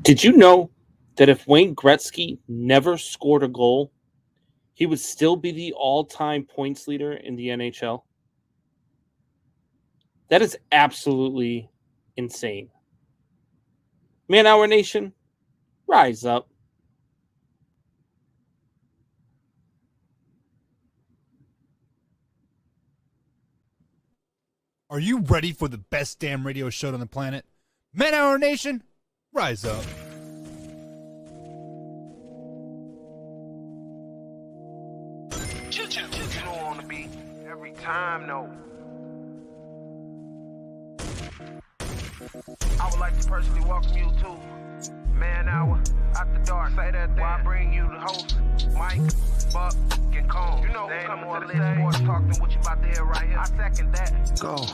Did you know that if Wayne Gretzky never scored a goal, he would still be the all-time points leader in the NHL? That is absolutely insane. Man Hour Nation, rise up. Are you ready for the best damn radio show on the planet? Man Hour Nation, rise up. On the beat every time, no. I would like to personally welcome you to Man Hour After Dark. Say that while I bring you the host, Mike, Buck, and Cone. You know who's coming to the stage. Sports talk than what you about to hear right here. I second that. Go.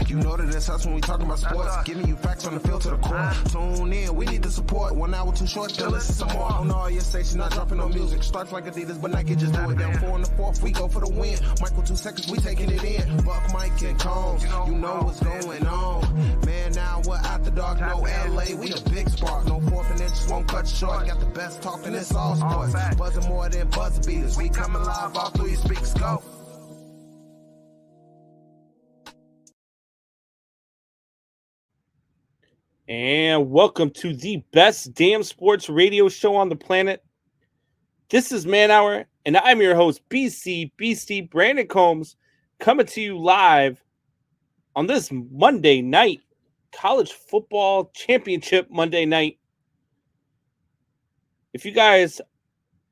You know that it's us when we talking about sports. Giving you facts on the field to the court. Tune in, we need the support. 1 hour too short, then listen some more. On all your stations, not dropping no music. Starts like Adidas, but Nike just do it. Down 4 in the 4th, we go for the win. Michael 2 seconds, we taking it in. Buck, Mike, and Combs, you know what's going on. Man, now we're After Dark, no LA, we the big spark. No 4th and inches won't cut short. Got the best talking, it's all sports. Buzzing more than buzz beaters. We coming live all through your speakers, go. And welcome to the best damn sports radio show on the planet. This is Man Hour, and I'm your host, BC Beastie Brandon Combs, coming to you live on this Monday night, college football championship Monday night. If you guys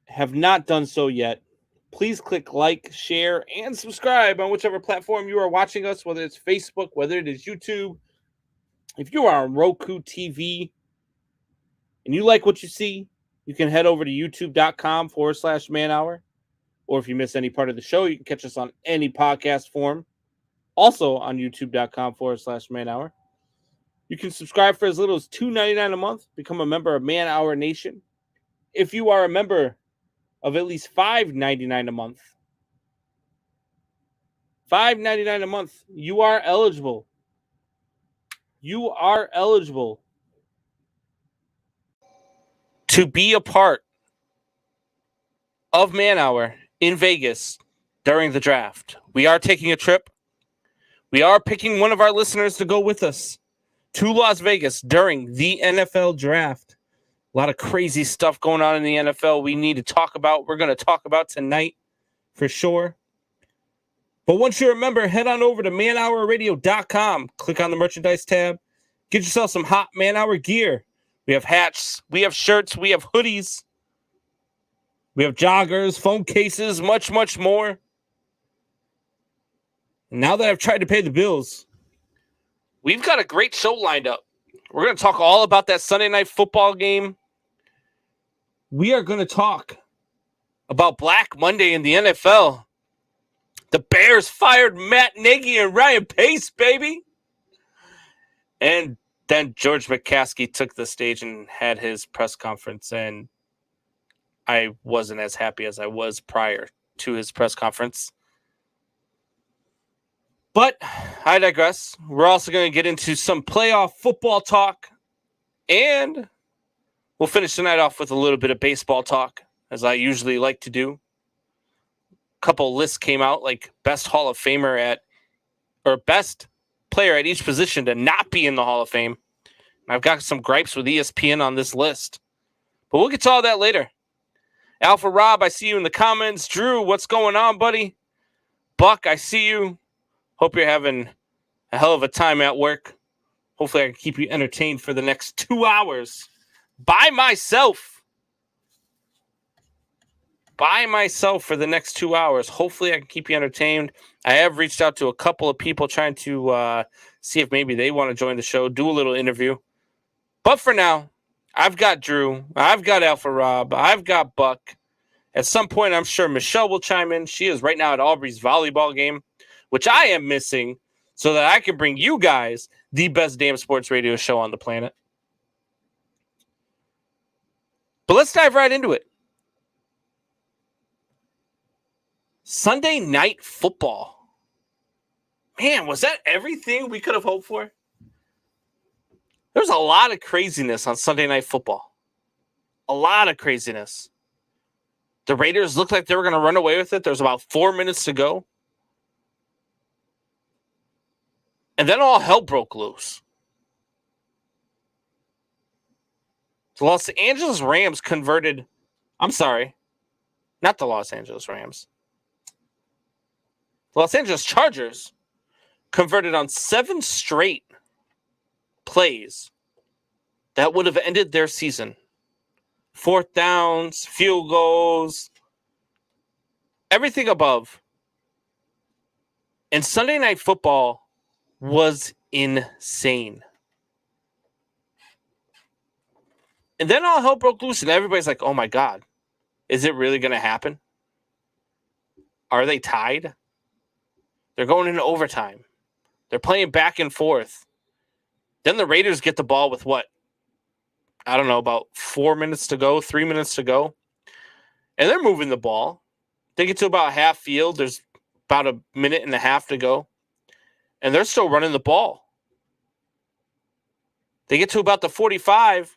have not done so yet, please click like, share, and subscribe on whichever platform you are watching us, whether it's Facebook, whether it is YouTube. If you are on Roku TV and you like what you see, you can head over to youtube.com/Man Hour. Or if you miss any part of the show, you can catch us on any podcast form. Also on youtube.com/Man Hour. You can subscribe for as little as $2.99 a month. Become a member of Man Hour Nation. If you are a member of at least $5.99 a month, $5.99 a month, you are eligible. You are eligible to be a part of Man Hour in Vegas during the draft. We are taking a trip. We are picking one of our listeners to go with us to Las Vegas during the NFL draft. A lot of crazy stuff going on in the NFL we need to talk about. We're going to talk about tonight for sure. But once you're a member, head on over to manhourradio.com. Click on the merchandise tab. Get yourself some hot Man Hour gear. We have hats, we have shirts, we have hoodies, we have joggers, phone cases, much, much more. And now that I've tried to pay the bills, we've got a great show lined up. We're going to talk all about that Sunday night football game. We are going to talk about Black Monday in the NFL. The Bears fired Matt Nagy and Ryan Pace, baby. And then George McCaskey took the stage and had his press conference, and I wasn't as happy as I was prior to his press conference. But I digress. We're also going to get into some playoff football talk, and we'll finish the night off with a little bit of baseball talk, as I usually like to do. A couple lists came out, like best Hall of Famer or best player at each position to not be in the Hall of Fame. I've got some gripes with ESPN on this list, but we'll get to all that later. Alpha Rob, I see you in the comments. Drew, what's going on, buddy? Buck, I see you. Hope you're having a hell of a time at work. Hopefully I can keep you entertained for the next 2 hours by myself. For the next 2 hours. Hopefully I can keep you entertained. I have reached out to a couple of people trying to see if maybe they want to join the show, do a little interview. But for now, I've got Drew, I've got Alpha Rob, I've got Buck. At some point, I'm sure Michelle will chime in. She is right now at Aubrey's volleyball game, which I am missing, so that I can bring you guys the best damn sports radio show on the planet. But let's dive right into it. Sunday night football. Man, was that everything we could have hoped for? There's a lot of craziness on Sunday Night Football. A lot of craziness. The Raiders looked like they were going to run away with it. There's about 4 minutes to go. And then all hell broke loose. The Los Angeles Rams converted. I'm sorry. Not the Los Angeles Rams. The Los Angeles Chargers converted on 7 straight plays that would have ended their season. 4th downs, field goals, everything above. And Sunday Night Football was insane. And then all hell broke loose, and everybody's like, oh my God, is it really going to happen? Are they tied? They're going into overtime. They're playing back and forth. Then the Raiders get the ball with what? I don't know, about 4 minutes to go, 3 minutes to go. And they're moving the ball. They get to about half field. There's about a minute and a half to go. And they're still running the ball. They get to about the 45,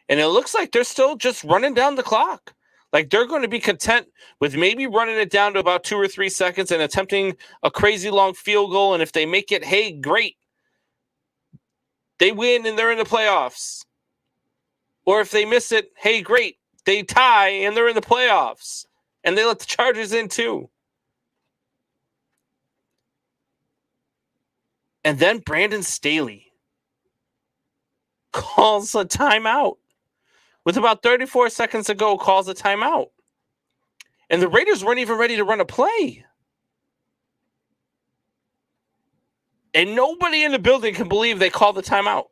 and it looks like they're still just running down the clock. Like they're going to be content with maybe running it down to about 2 or 3 seconds and attempting a crazy long field goal. And if they make it, hey, great. They win and they're in the playoffs. Or if they miss it, hey, great. They tie and they're in the playoffs. And they let the Chargers in too. And then Brandon Staley calls a timeout. With about 34 seconds to go, calls a timeout. And the Raiders weren't even ready to run a play. And nobody in the building can believe they called the timeout.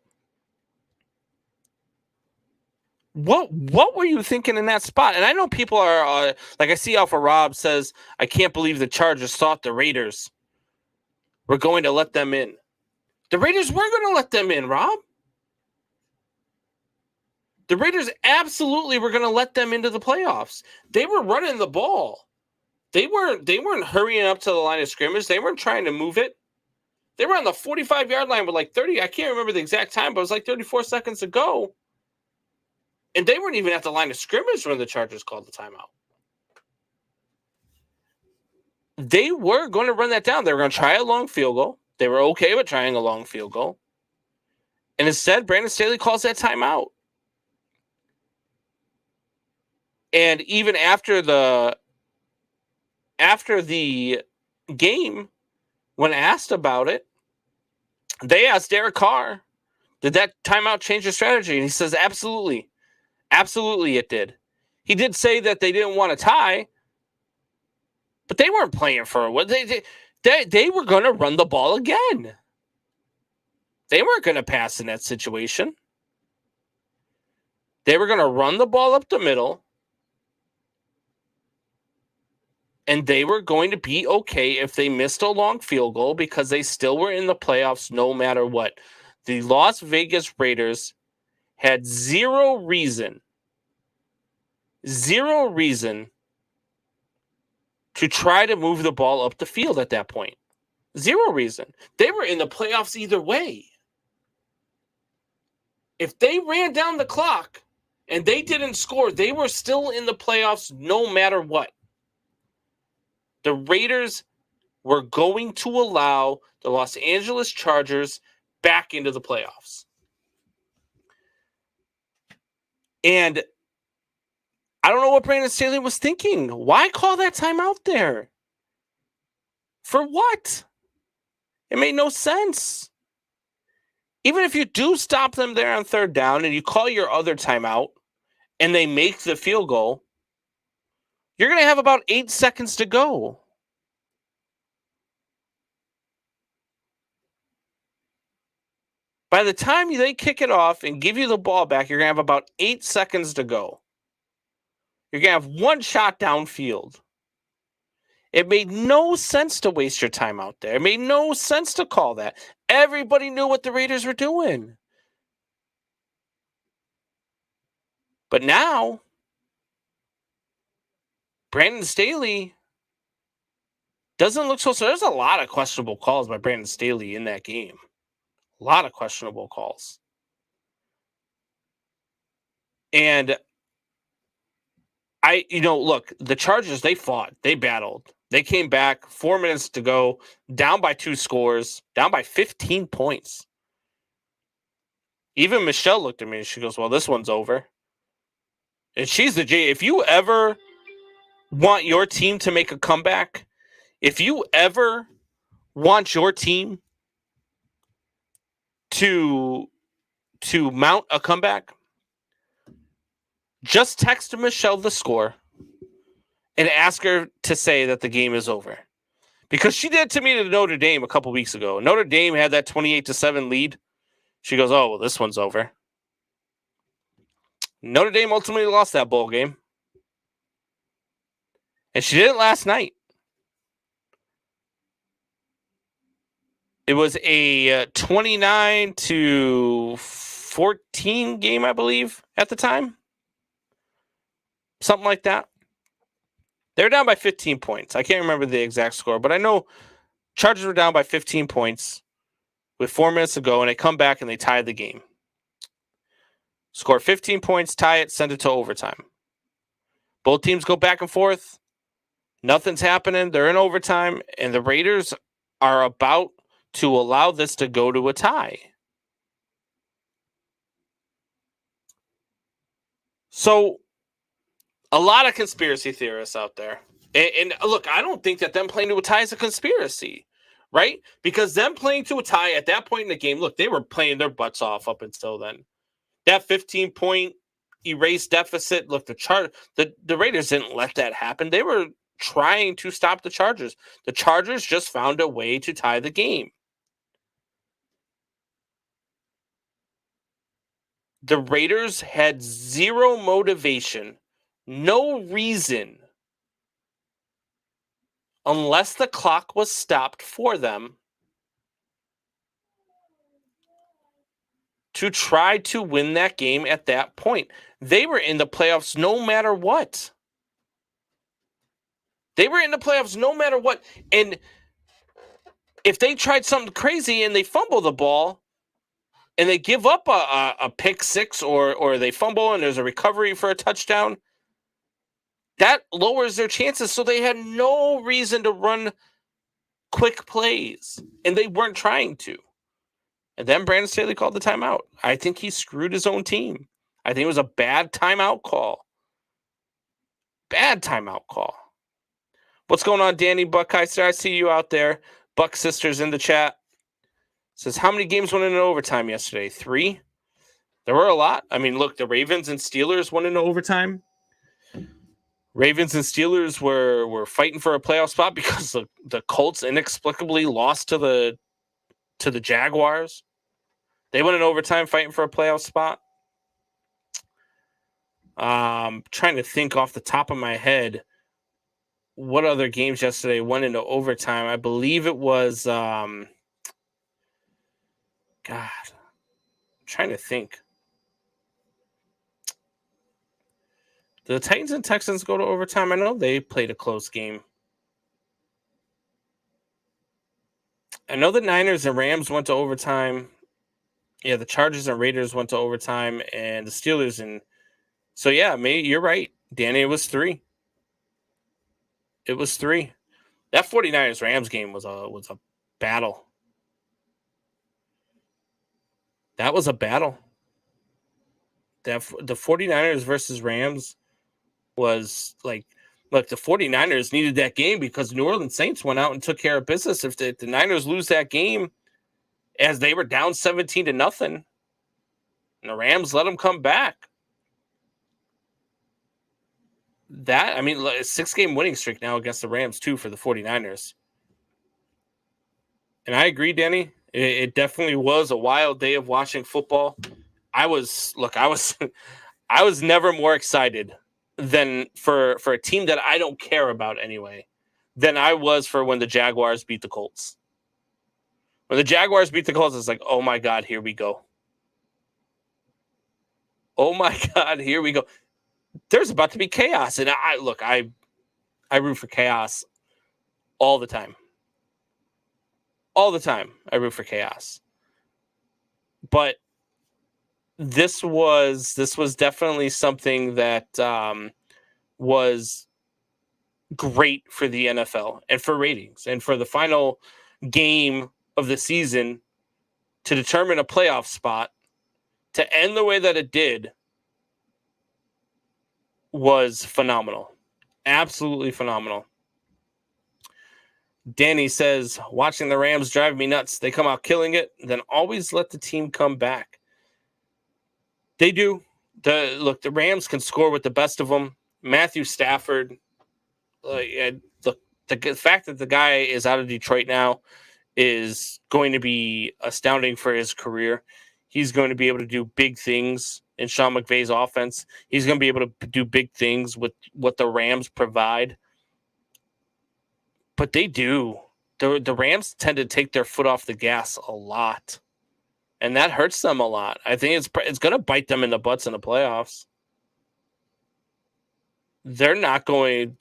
What were you thinking in that spot? And I know people are, like I see Alpha Rob says, I can't believe the Chargers thought the Raiders were going to let them in. The Raiders were going to let them in, Rob. The Raiders absolutely were going to let them into the playoffs. They were running the ball. They weren't hurrying up to the line of scrimmage. They weren't trying to move it. They were on the 45-yard line with like 30. I can't remember the exact time, but it was like 34 seconds to go. And they weren't even at the line of scrimmage when the Chargers called the timeout. They were going to run that down. They were going to try a long field goal. They were okay with trying a long field goal. And instead, Brandon Staley calls that timeout. And even after the game, when asked about it, they asked Derek Carr, did that timeout change your strategy? And he says, absolutely. Absolutely it did. He did say that they didn't want to tie, but they weren't playing for what they were going to run the ball again. They weren't going to pass in that situation. They were going to run the ball up the middle. And they were going to be okay if they missed a long field goal because they still were in the playoffs no matter what. The Las Vegas Raiders had zero reason to try to move the ball up the field at that point. Zero reason. They were in the playoffs either way. If they ran down the clock and they didn't score, they were still in the playoffs no matter what. The Raiders were going to allow the Los Angeles Chargers back into the playoffs. And I don't know what Brandon Staley was thinking. Why call that timeout there? For what? It made no sense. Even if you do stop them there on 3rd down and you call your other timeout and they make the field goal, you're going to have about 8 seconds to go. By the time they kick it off and give you the ball back, you're going to have about 8 seconds to go. You're going to have one shot downfield. It made no sense to waste your time out there. It made no sense to call that. Everybody knew what the Raiders were doing. But now, Brandon Staley doesn't look so. There's a lot of questionable calls by Brandon Staley in that game. A lot of questionable calls. And look, the Chargers, they fought, they battled. They came back, 4 minutes to go, down by 2 scores, down by 15 points. Even Michelle looked at me and she goes, well, this one's over. And she's the J. If you ever want your team to make a comeback, if you ever want your team to mount a comeback, just text Michelle the score and ask her to say that the game is over. Because she did it to me to Notre Dame a couple weeks ago. Notre Dame had that 28-7 lead. She goes, oh, well, this one's over. Notre Dame ultimately lost that bowl game. And she did it last night. It was a 29-14 game, I believe, at the time. Something like that. They're down by 15 points. I can't remember the exact score, but I know Chargers were down by 15 points with 4 minutes to go, and they come back and they tie the game. Score 15 points, tie it, send it to overtime. Both teams go back and forth. Nothing's happening. They're in overtime, and the Raiders are about to allow this to go to a tie. So, a lot of conspiracy theorists out there. And look, I don't think that them playing to a tie is a conspiracy, right? Because them playing to a tie at that point in the game, look, they were playing their butts off up until then. That 15-point erased deficit, look, the Raiders didn't let that happen. They were trying to stop the Chargers. The Chargers just found a way to tie the game. The Raiders had zero motivation, no reason, unless the clock was stopped for them, to try to win that game at that point. They were in the playoffs no matter what. They were in the playoffs no matter what. And if they tried something crazy and they fumble the ball and they give up a pick six or they fumble and there's a recovery for a touchdown, that lowers their chances. So they had no reason to run quick plays, and they weren't trying to. And then Brandon Staley called the timeout. I think he screwed his own team. I think it was a bad timeout call. Bad timeout call. What's going on, Danny Buckheister? I see you out there. Buck Sisters in the chat. Says, how many games went into overtime yesterday? 3? There were a lot. I mean, look, the Ravens and Steelers went into overtime. Ravens and Steelers were fighting for a playoff spot because the Colts inexplicably lost to the Jaguars. They went in overtime fighting for a playoff spot. Trying to think off the top of my head what other games yesterday went into overtime. I believe it was God. I'm trying to think. Did the Titans and Texans go to overtime? I know they played a close game. I know the Niners and Rams went to overtime. Yeah, the Chargers and Raiders went to overtime, and the Steelers and so yeah, you're right, Danny. It was 3. It was 3. That 49ers Rams game was a battle. That was a battle. The 49ers versus Rams was like, look, the 49ers needed that game because the New Orleans Saints went out and took care of business. If the Niners lose that game, as they were down 17-0, and the Rams let them come back. That, I mean, a 6-game winning streak now against the Rams, too, for the 49ers. And I agree, Danny. It definitely was a wild day of watching football. I was never more excited than for a team that I don't care about anyway than I was for when the Jaguars beat the Colts. When the Jaguars beat the Colts, it's like, oh my God, here we go. Oh my God, here we go. There's about to be chaos. And I root for chaos all the time. All the time, I root for chaos. But this was definitely something that was great for the NFL and for ratings and for the final game of the season to determine a playoff spot to end the way that it did was phenomenal. Absolutely phenomenal. Danny says, watching the Rams drive me nuts. They come out killing it, then always let the team come back. They do. The Rams can score with the best of them. Matthew Stafford, the fact that the guy is out of Detroit now is going to be astounding for his career. He's going to be able to do big things in Sean McVay's offense. He's going to be able to do big things with what the Rams provide. But they do. The Rams tend to take their foot off the gas a lot. And that hurts them a lot. I think it's going to bite them in the butts in the playoffs. They're not going.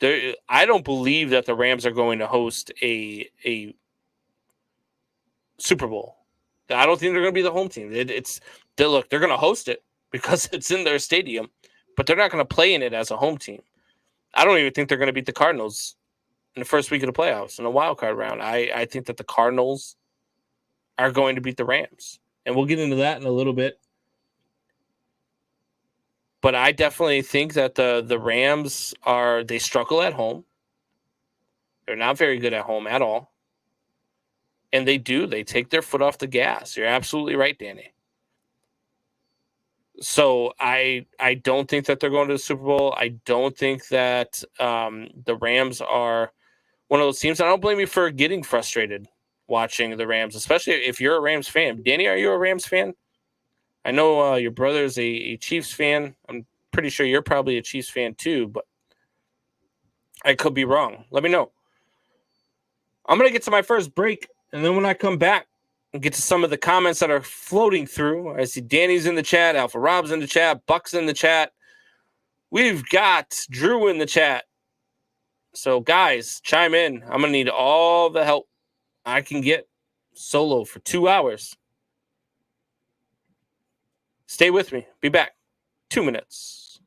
I don't believe that the Rams are going to host a Super Bowl. I don't think they're going to be the home team. They're going to host it because it's in their stadium, but they're not going to play in it as a home team. I don't even think they're going to beat the Cardinals in the first week of the playoffs in a wild card round. I think that the Cardinals are going to beat the Rams, and we'll get into that in a little bit. But I definitely think that the Rams they struggle at home. They're not very good at home at all. And they take their foot off the gas. You're absolutely right, Danny. So I don't think that they're going to the Super Bowl. I don't think that the Rams are one of those teams. I don't blame you for getting frustrated watching the Rams, especially if you're a Rams fan. Danny, are you a Rams fan? I know your brother's a Chiefs fan. I'm pretty sure you're probably a Chiefs fan too, but I could be wrong. Let me know. I'm going to get to my first break, and then when I come back and get to some of the comments that are floating through, I see Danny's in the chat, Alpha Rob's in the chat, Buck's in the chat. We've got Drew in the chat. So, guys, chime in. I'm going to need all the help I can get solo for 2 hours. Stay with me. Be back. 2 minutes.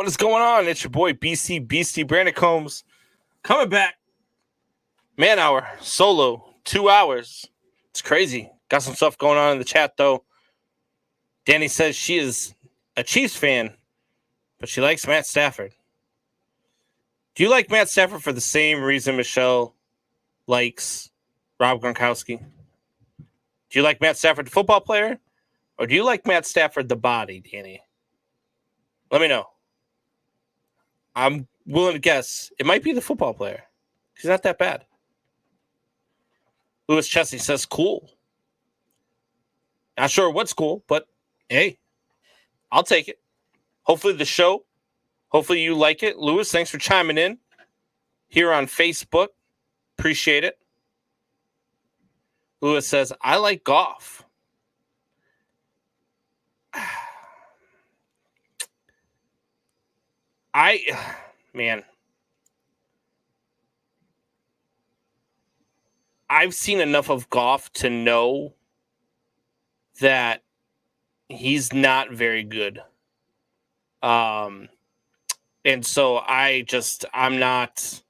what is going on? It's your boy BC Beastie Brandon Combs coming back. Man hour solo 2 hours. It's crazy. Got some stuff going on in the chat though. Danny says she is a Chiefs fan, but she likes Matt Stafford. Do you like Matt Stafford for the same reason Michelle likes Rob Gronkowski? Do you like Matt Stafford, the football player, or do you like Matt Stafford, the body, Danny? Let me know. I'm willing to guess it might be the football player. He's not that bad. Lewis Chesney says, cool. Not sure what's cool, but hey, I'll take it. Hopefully you like it. Lewis, thanks for chiming in here on Facebook. Appreciate it. Lewis says, I like Goff. I've seen enough of Goff to know that he's not very good. And so I'm not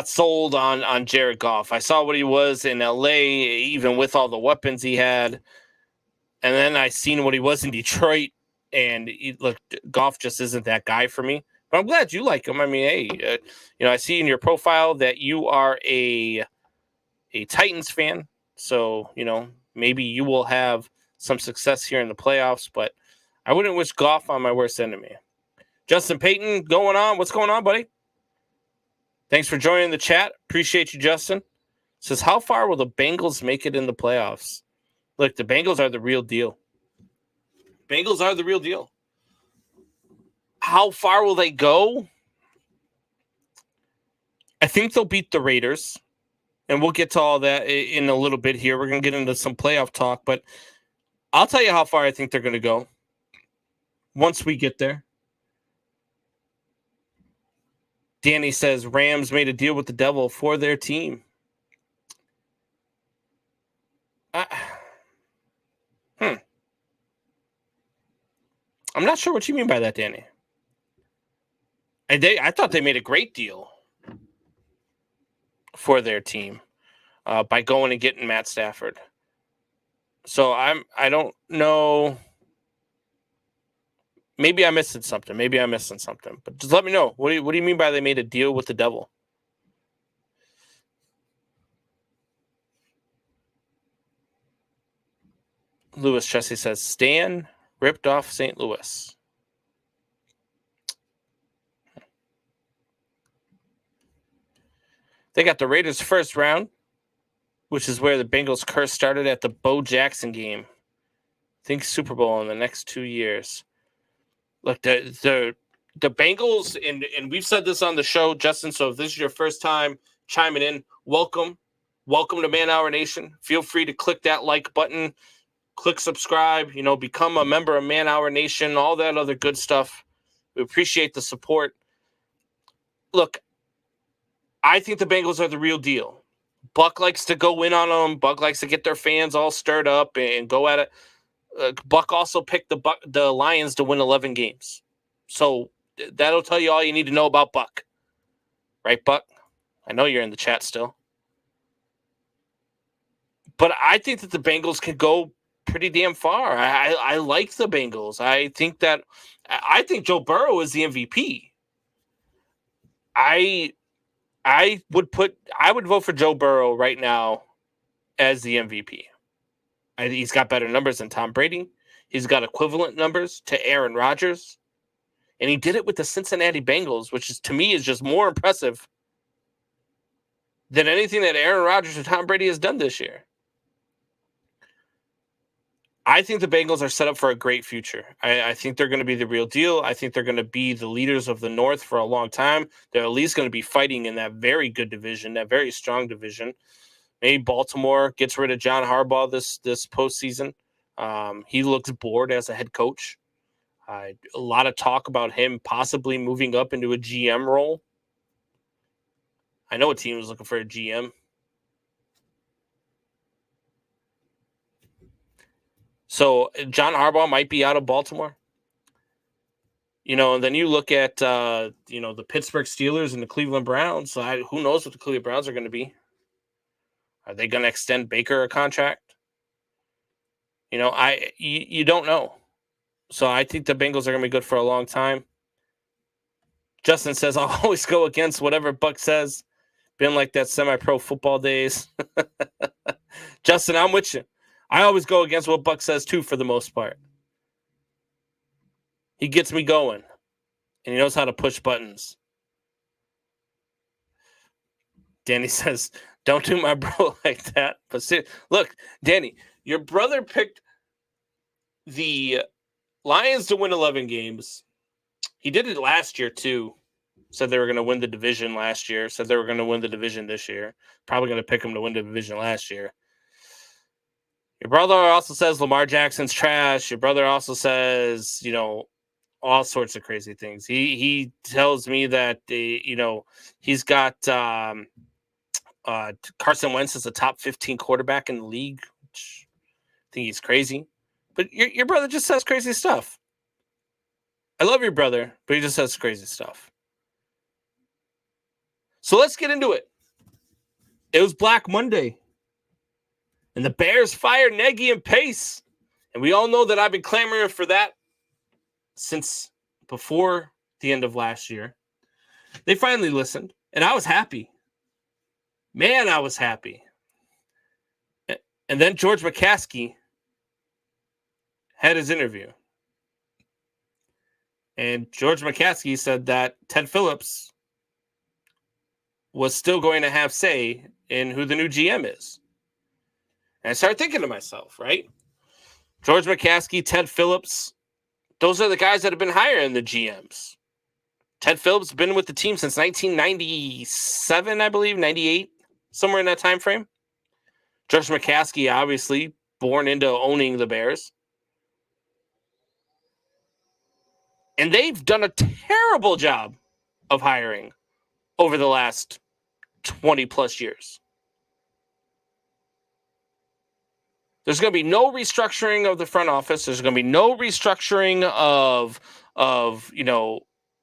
sold on Jared Goff. I saw what he was in LA, even with all the weapons he had. And then I seen what he was in Detroit, and Goff just isn't that guy for me. But I'm glad you like him. I mean, hey, I see in your profile that you are a Titans fan. So, maybe you will have some success here in the playoffs, but I wouldn't wish Goff on my worst enemy. Justin Payton going on. What's going on, buddy? Thanks for joining the chat. Appreciate you, Justin. Says, how far will the Bengals make it in the playoffs? Look, the Bengals are the real deal. Bengals are the real deal. How far will they go? I think they'll beat the Raiders. And we'll get to all that in a little bit here. We're going to get into some playoff talk. But I'll tell you how far I think they're going to go once we get there. Danny says Rams made a deal with the devil for their team. I'm not sure what you mean by that, Danny. I thought they made a great deal for their team by going and getting Matt Stafford. So I don't know. Maybe I'm missing something. But just let me know. What do you mean by they made a deal with the devil? Lewis Chesney says Stan ripped off St. Louis. They got the Raiders first round, which is where the Bengals curse started at the Bo Jackson game. Think Super Bowl in the next 2 years. Look, the Bengals, and we've said this on the show, Justin, so if this is your first time chiming in, welcome. Welcome to Man Hour Nation. Feel free to click that like button, click subscribe, become a member of Man Hour Nation, all that other good stuff. We appreciate the support. Look, I think the Bengals are the real deal. Buck likes to go in on them. Buck likes to get their fans all stirred up and go at it. Buck also picked the Lions to win 11 games. So that'll tell you all you need to know about Buck. Right, Buck? I know you're in the chat still. But I think that the Bengals can go pretty damn far. I like the Bengals. I think Joe Burrow is the MVP. I would vote for Joe Burrow right now as the MVP. He's got better numbers than Tom Brady. He's got equivalent numbers to Aaron Rodgers. And he did it with the Cincinnati Bengals, which to me is just more impressive than anything that Aaron Rodgers or Tom Brady has done this year. I think the Bengals are set up for a great future. I think they're going to be the real deal. I think they're going to be the leaders of the North for a long time. They're at least going to be fighting in that very good division, that very strong division. Maybe Baltimore gets rid of John Harbaugh this postseason. He looks bored as a head coach. A lot of talk about him possibly moving up into a GM role. I know a team was looking for a GM. So John Harbaugh might be out of Baltimore. And then you look at, the Pittsburgh Steelers and the Cleveland Browns. So who knows what the Cleveland Browns are going to be? Are they going to extend Baker a contract? You don't know. So I think the Bengals are going to be good for a long time. Justin says, I'll always go against whatever Buck says. Been like that semi-pro football days. Justin, I'm with you. I always go against what Buck says, too, for the most part. He gets me going, and he knows how to push buttons. Danny says, don't do my bro like that. But look, Danny, your brother picked the Lions to win 11 games. He did it last year, too. Said they were going to win the division last year. Said they were going to win the division this year. Probably going to pick them to win the division last year. Your brother also says Lamar Jackson's trash. Your brother also says, all sorts of crazy things. He tells me that, he's got Carson Wentz as a top 15 quarterback in the league, which I think he's crazy. But your brother just says crazy stuff. I love your brother, but he just says crazy stuff. So let's get into it. It was Black Monday. And the Bears fired Nagy and Pace. And we all know that I've been clamoring for that since before the end of last year. They finally listened. And I was happy. Man, I was happy. And then George McCaskey had his interview. And George McCaskey said that Ted Phillips was still going to have say in who the new GM is. And I started thinking to myself, right? George McCaskey, Ted Phillips, those are the guys that have been hiring the GMs. Ted Phillips has been with the team since 1997, I believe, 98, somewhere in that time frame. George McCaskey, obviously, born into owning the Bears. And they've done a terrible job of hiring over the last 20 plus years. There's going to be no restructuring of the front office. There's going to be no restructuring of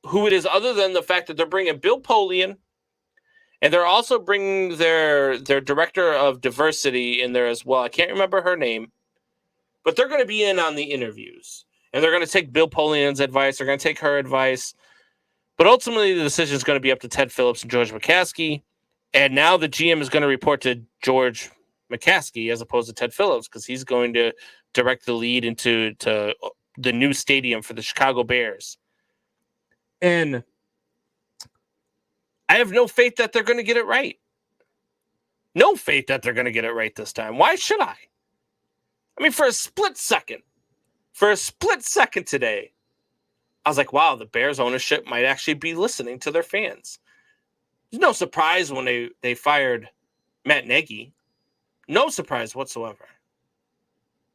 who it is, other than the fact that they're bringing Bill Polian, and they're also bringing their director of diversity in there as well. I can't remember her name, but they're going to be in on the interviews, and they're going to take Bill Polian's advice. They're going to take her advice. But ultimately, the decision is going to be up to Ted Phillips and George McCaskey. And now the GM is going to report to George McCaskey as opposed to Ted Phillips, because he's going to direct the lead into the new stadium for the Chicago Bears. And I have no faith that they're going to get it right. No faith that they're going to get it right this time. Why should I? I mean, for a split second today, I was like, wow, the Bears ownership might actually be listening to their fans. There's no surprise when they fired Matt Nagy. No surprise whatsoever.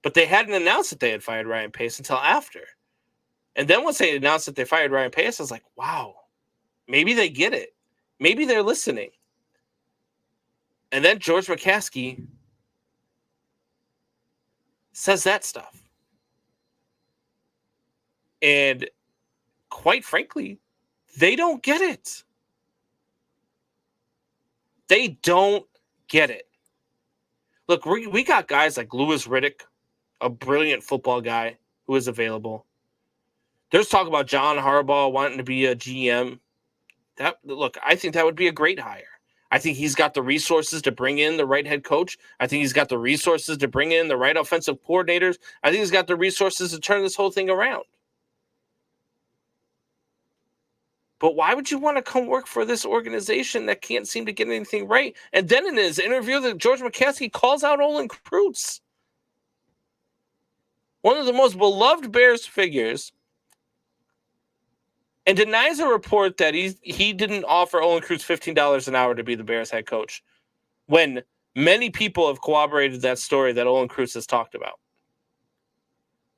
But they hadn't announced that they had fired Ryan Pace until after. And then once they announced that they fired Ryan Pace, I was like, wow, maybe they get it. Maybe they're listening. And then George McCaskey says that stuff. And quite frankly, they don't get it. They don't get it. Look, we got guys like Louis Riddick, a brilliant football guy who is available. There's talk about John Harbaugh wanting to be a GM. I think that would be a great hire. I think he's got the resources to bring in the right head coach. I think he's got the resources to bring in the right offensive coordinators. I think he's got the resources to turn this whole thing around. But why would you want to come work for this organization that can't seem to get anything right? And then in his interview, George McCaskey calls out Olin Kreutz, one of the most beloved Bears figures, and denies a report that he didn't offer Olin Kreutz $15 an hour to be the Bears head coach, when many people have corroborated that story that Olin Kreutz has talked about.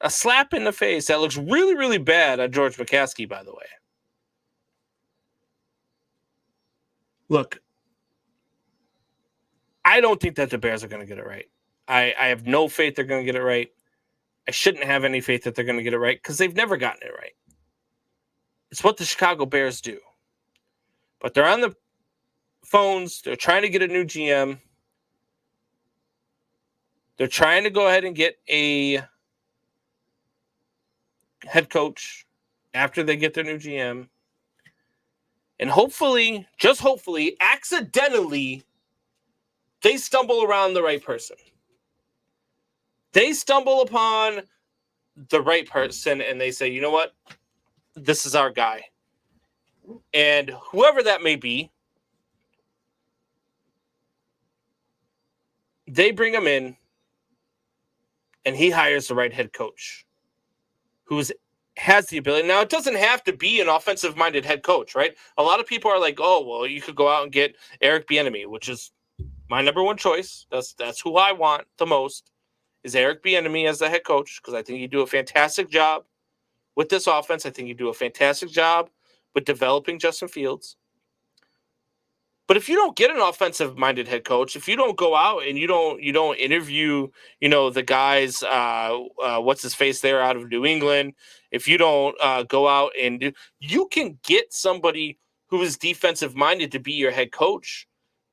A slap in the face that looks really, really bad on George McCaskey, by the way. Look, I don't think that the Bears are going to get it right. I have no faith they're going to get it right. I shouldn't have any faith that they're going to get it right, because they've never gotten it right. It's what the Chicago Bears do. But they're on the phones. They're trying to get a new GM. They're trying to go ahead and get a head coach after they get their new GM. And hopefully, just hopefully, accidentally, they stumble around the right person. They stumble upon the right person and they say, you know what? This is our guy. And whoever that may be, they bring him in and he hires the right head coach who has the ability. Now, it doesn't have to be an offensive-minded head coach, right? A lot of people are like, oh, well, you could go out and get Eric Bieniemy, which is my number one choice. That's who I want the most, is Eric Bieniemy as the head coach, because I think he'd do a fantastic job with this offense. I think he'd do a fantastic job with developing Justin Fields. But if you don't get an offensive-minded head coach, if you don't go out and you don't interview, the guys, what's his face there out of New England, if you don't go out and you can get somebody who is defensive-minded to be your head coach,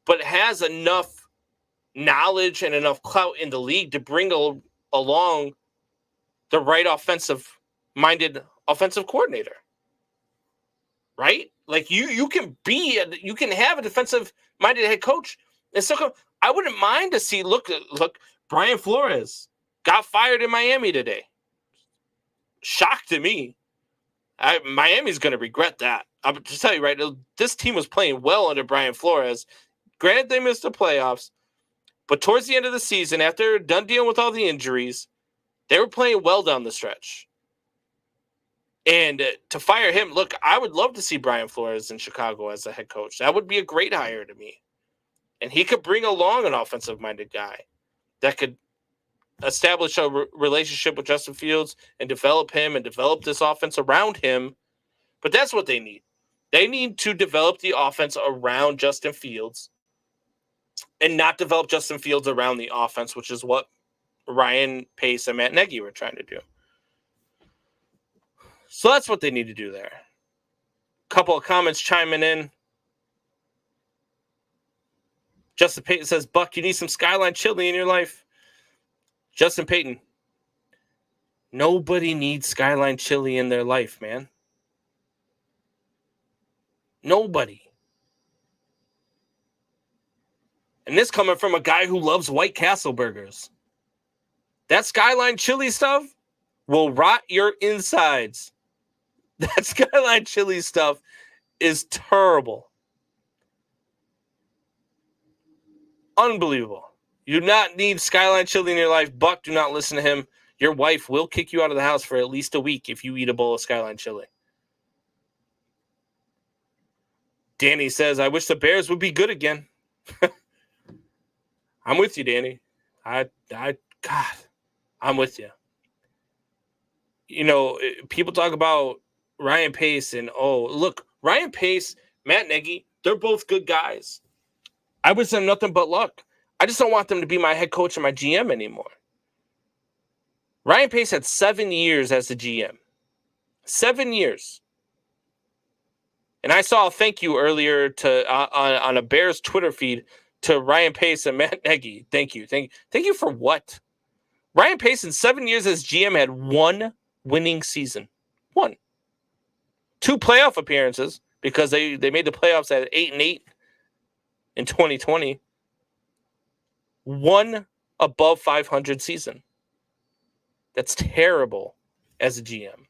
but has enough knowledge and enough clout in the league to bring along the right offensive-minded offensive coordinator, right? Like you can have a defensive-minded head coach. And so I wouldn't mind to see, look, Brian Flores got fired in Miami today. Shock to me. Miami's going to regret that. I'll just tell you right now, this team was playing well under Brian Flores. Granted, they missed the playoffs, but towards the end of the season, after they're done dealing with all the injuries, they were playing well down the stretch. And to fire him, look, I would love to see Brian Flores in Chicago as a head coach. That would be a great hire to me. And he could bring along an offensive-minded guy that could establish a relationship with Justin Fields and develop him and develop this offense around him. But that's what they need. They need to develop the offense around Justin Fields and not develop Justin Fields around the offense, which is what Ryan Pace and Matt Nagy were trying to do. So that's what they need to do there. A couple of comments chiming in. Justin Payton says, Buck, you need some Skyline chili in your life. Justin Payton, nobody needs Skyline chili in their life, man. Nobody. And this coming from a guy who loves White Castle burgers. That Skyline chili stuff will rot your insides. That Skyline chili stuff is terrible. Unbelievable. You do not need Skyline chili in your life. Buck, do not listen to him. Your wife will kick you out of the house for at least a week if you eat a bowl of Skyline chili. Danny says, I wish the Bears would be good again. I'm with you, Danny. God, I'm with you. People talk about Ryan Pace and, look, Ryan Pace, Matt Nagy, they're both good guys. I wish them nothing but luck. I just don't want them to be my head coach and my GM anymore. Ryan Pace had 7 years as the GM. 7 years. And I saw a thank you earlier on a Bears Twitter feed to Ryan Pace and Matt Nagy. Thank you. Thank you for what? Ryan Pace in 7 years as GM had one winning season. One. 2 playoff appearances because they made the playoffs at 8-8 in 2020. 1 above 500 season. That's terrible as a GM.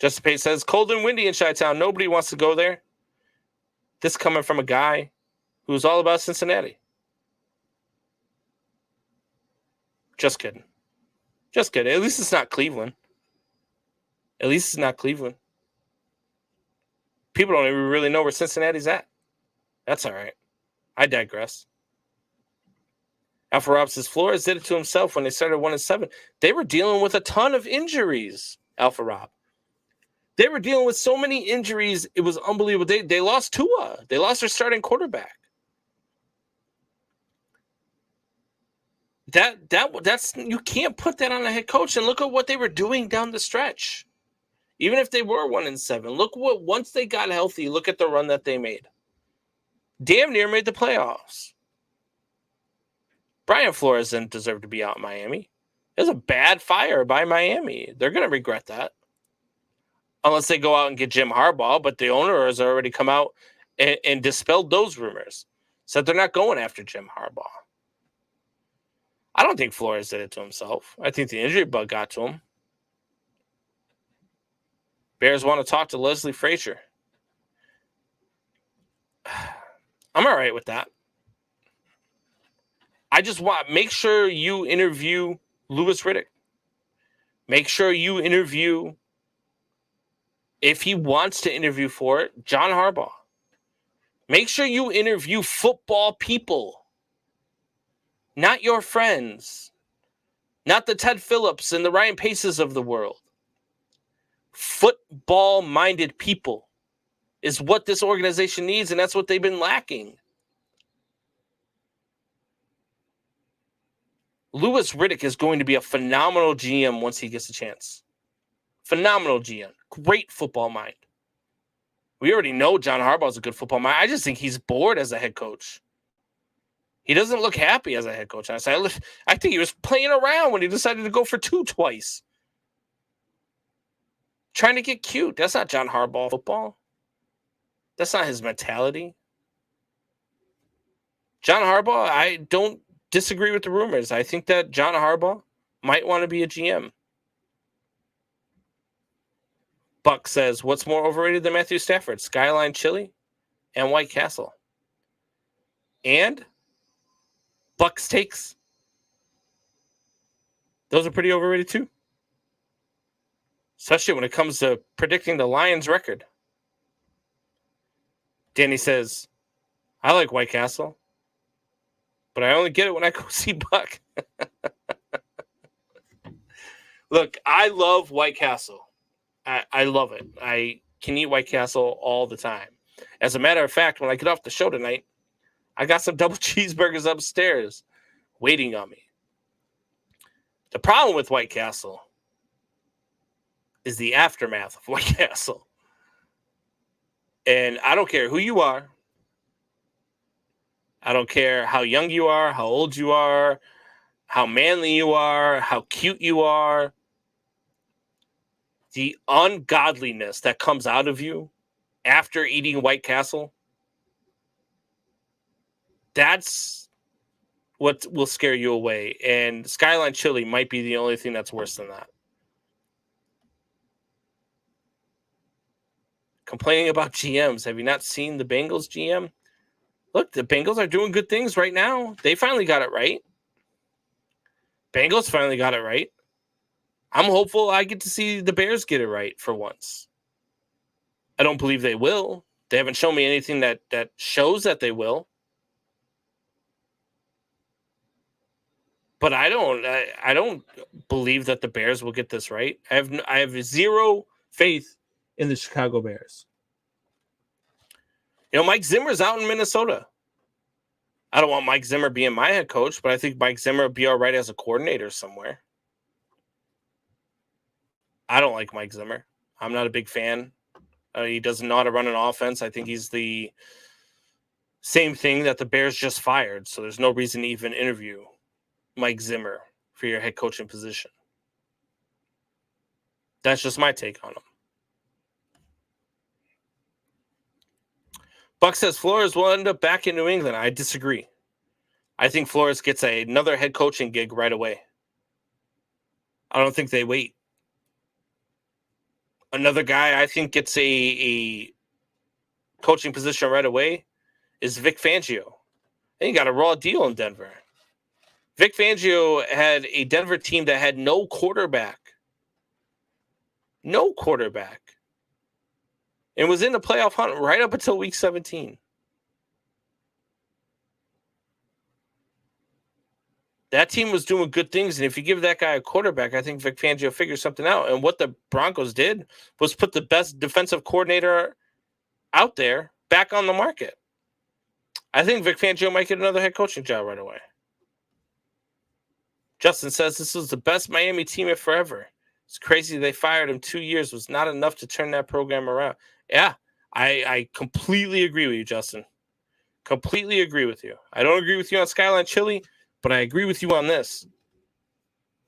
Justin Pace says, cold and windy in Chi-Town. Nobody wants to go there. This coming from a guy who's all about Cincinnati. Just kidding. Just kidding. At least it's not Cleveland. At least it's not Cleveland. People don't even really know where Cincinnati's at. That's all right. I digress. Alpha Rob says, Flores did it to himself when they started 1-7. They were dealing with a ton of injuries, Alpha Rob. They were dealing with so many injuries. It was unbelievable. They lost Tua. They lost their starting quarterback. That's you can't put that on a head coach. And look at what they were doing down the stretch. Even if they were 1-7, look what once they got healthy, look at the run that they made. Damn near made the playoffs. Brian Flores didn't deserve to be out in Miami. It was a bad fire by Miami. They're going to regret that. Unless they go out and get Jim Harbaugh, but the owner has already come out and dispelled those rumors. Said they're not going after Jim Harbaugh. I don't think Flores did it to himself. I think the injury bug got to him. Bears want to talk to Leslie Frazier. I'm all right with that. I just want make sure you interview Louis Riddick. Make sure you interview, if he wants to interview for it, John Harbaugh. Make sure you interview football people, not your friends, not the Ted Phillips and the Ryan Paces of the world. Football-minded people is what this organization needs, and that's what they've been lacking. Louis Riddick is going to be a phenomenal GM once he gets a chance. Phenomenal GM. Great football mind. We already know John Harbaugh is a good football mind. I just think he's bored as a head coach. He doesn't look happy as a head coach. I think he was playing around when he decided to go for 2 twice. Trying to get cute. That's not John Harbaugh football. That's not his mentality. John Harbaugh, I don't disagree with the rumors. I think that John Harbaugh might want to be a GM. Buck says, what's more overrated than Matthew Stafford? Skyline Chili and White Castle. And Buck's takes. Those are pretty overrated too. Especially when it comes to predicting the Lions' record. Danny says, I like White Castle, but I only get it when I go see Buck. Look, I love White Castle. I love it. I can eat White Castle all the time. As a matter of fact, when I get off the show tonight, I got some double cheeseburgers upstairs waiting on me. The problem with White Castle is the aftermath of White Castle. And I don't care who you are. I don't care how young you are, how old you are, how manly you are, how cute you are. The ungodliness that comes out of you after eating White Castle, that's what will scare you away. And Skyline Chili might be the only thing that's worse than that. Complaining about GMs. Have you not seen the Bengals GM? Look, the Bengals are doing good things right now. They finally got it right. Bengals finally got it right. I'm hopeful I get to see the Bears get it right for once. I don't believe they will. They haven't shown me anything that shows that they will. But I don't believe that the Bears will get this right. I have zero faith in the Chicago Bears. You know, Mike Zimmer's out in Minnesota. I don't want Mike Zimmer being my head coach, but I think Mike Zimmer would be all right as a coordinator somewhere. I don't like Mike Zimmer. I'm not a big fan. He doesn't know how to run an offense. I think he's the same thing that the Bears just fired, so there's no reason to even interview Mike Zimmer for your head coaching position. That's just my take on him. Buck says Flores will end up back in New England. I disagree. I think Flores gets another head coaching gig right away. I don't think they wait. Another guy I think gets a coaching position right away is Vic Fangio. And he got a raw deal in Denver. Vic Fangio had a Denver team that had no quarterback. No quarterback. And was in the playoff hunt right up until week 17. That team was doing good things, and if you give that guy a quarterback, I think Vic Fangio figures something out. And what the Broncos did was put the best defensive coordinator out there back on the market. I think Vic Fangio might get another head coaching job right away. Justin says this was the best Miami team in forever. It's crazy they fired him. 2 years was not enough to turn that program around. Yeah, I completely agree with you, Justin. Completely agree with you. I don't agree with you on Skyline Chili, but I agree with you on this.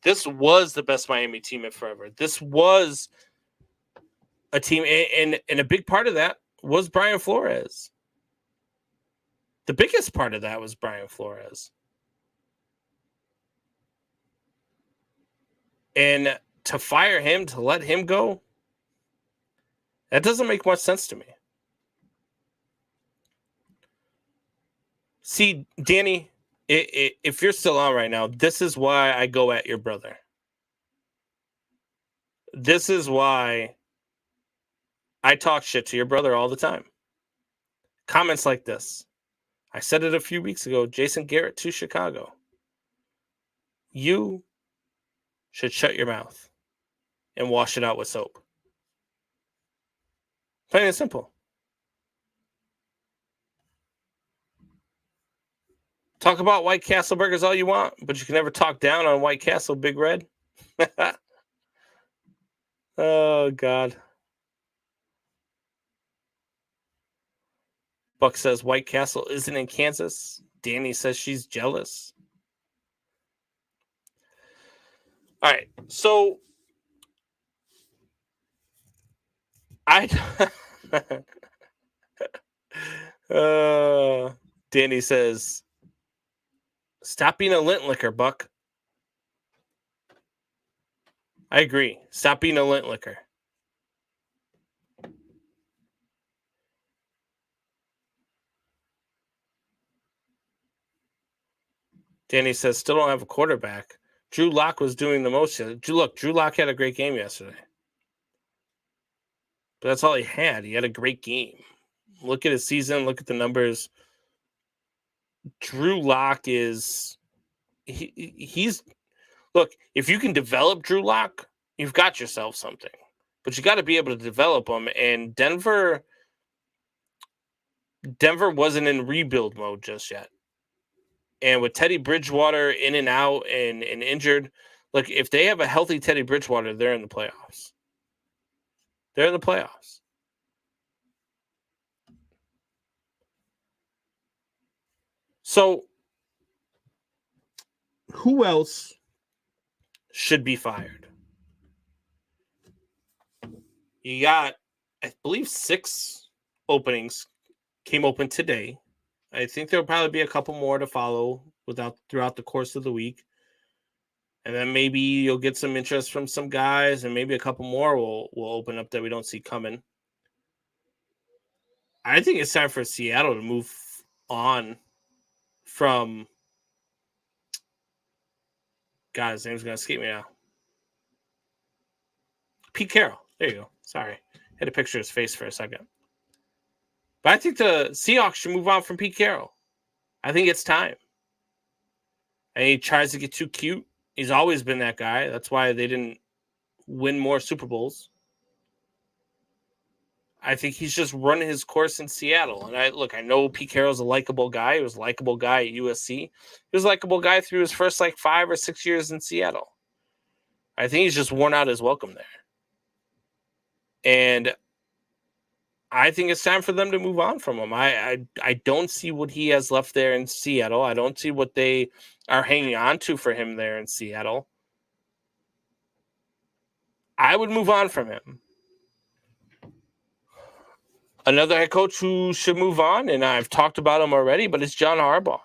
This was the best Miami team in forever. This was a team, and a big part of that was Brian Flores. The biggest part of that was Brian Flores. And to fire him, to let him go, that doesn't make much sense to me. See, Danny, if you're still on right now, this is why I go at your brother. This is why I talk shit to your brother all the time. Comments like this. I said it a few weeks ago. Jason Garrett to Chicago. You should shut your mouth and wash it out with soap. Plain and simple. Talk about White Castle burgers all you want, but you can never talk down on White Castle Big Red. Oh, God. Buck says White Castle isn't in Kansas. Danny says she's jealous. All right, so Danny says, stop being a lint liquor, Buck. I agree. Stop being a lint liquor. Danny says, still don't have a quarterback. Drew Lock was doing the most. Look, Drew Lock had a great game yesterday. But that's all he had. He had a great game. Look at his season. Look at the numbers. Drew Lock is... He's... Look, if you can develop Drew Lock, you've got yourself something. But you got to be able to develop him. And Denver wasn't in rebuild mode just yet. And with Teddy Bridgewater in and out and injured, look, if they have a healthy Teddy Bridgewater, they're in the playoffs. They're in the playoffs. So, who else should be fired? You got, I believe, 6 openings came open today. I think there'll probably be a couple more to follow throughout the course of the week. And then maybe you'll get some interest from some guys, and maybe a couple more will open up that we don't see coming. I think it's time for Seattle to move on from... God, his name's going to escape me now. Pete Carroll. There you go. Sorry. Had a picture of his face for a second. But I think the Seahawks should move on from Pete Carroll. I think it's time. And he tries to get too cute. He's always been that guy. That's why they didn't win more Super Bowls. I think he's just running his course in Seattle. And I know Pete Carroll's a likable guy. He was a likable guy at USC. He was a likable guy through his first 5 or 6 years in Seattle. I think he's just worn out his welcome there. And I think it's time for them to move on from him. I don't see what he has left there in Seattle. I don't see what they are hanging on to for him there in Seattle. I would move on from him. Another head coach who should move on, and I've talked about him already, but it's John Harbaugh.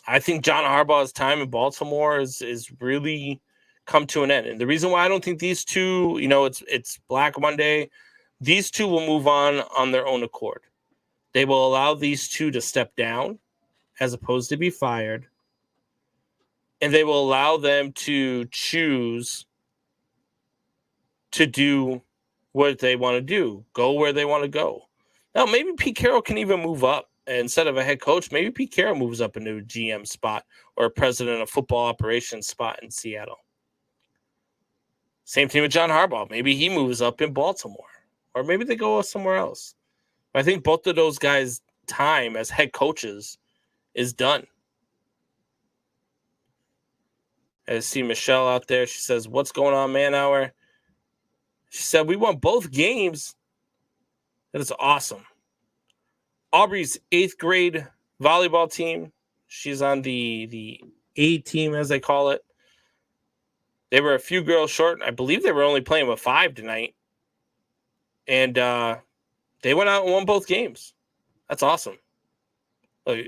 I think John Harbaugh's time in Baltimore is really come to an end. And the reason why I don't think these two, it's Black Monday, these two will move on their own accord. They will allow these two to step down as opposed to be fired. And they will allow them to choose to do what they want to do, go where they want to go. Now, maybe Pete Carroll can even move up. And instead of a head coach, maybe Pete Carroll moves up into a GM spot or a president of football operations spot in Seattle. Same thing with John Harbaugh. Maybe he moves up in Baltimore. Or maybe they go somewhere else. But I think both of those guys' time as head coaches is done. I see Michelle out there. She says, "What's going on, man hour?" She said, "We won both games." That is awesome. Aubrey's 8th grade volleyball team. She's on the A team, as they call it. They were a few girls short. I believe they were only playing with 5 tonight. And they went out and won both games. That's awesome. Look,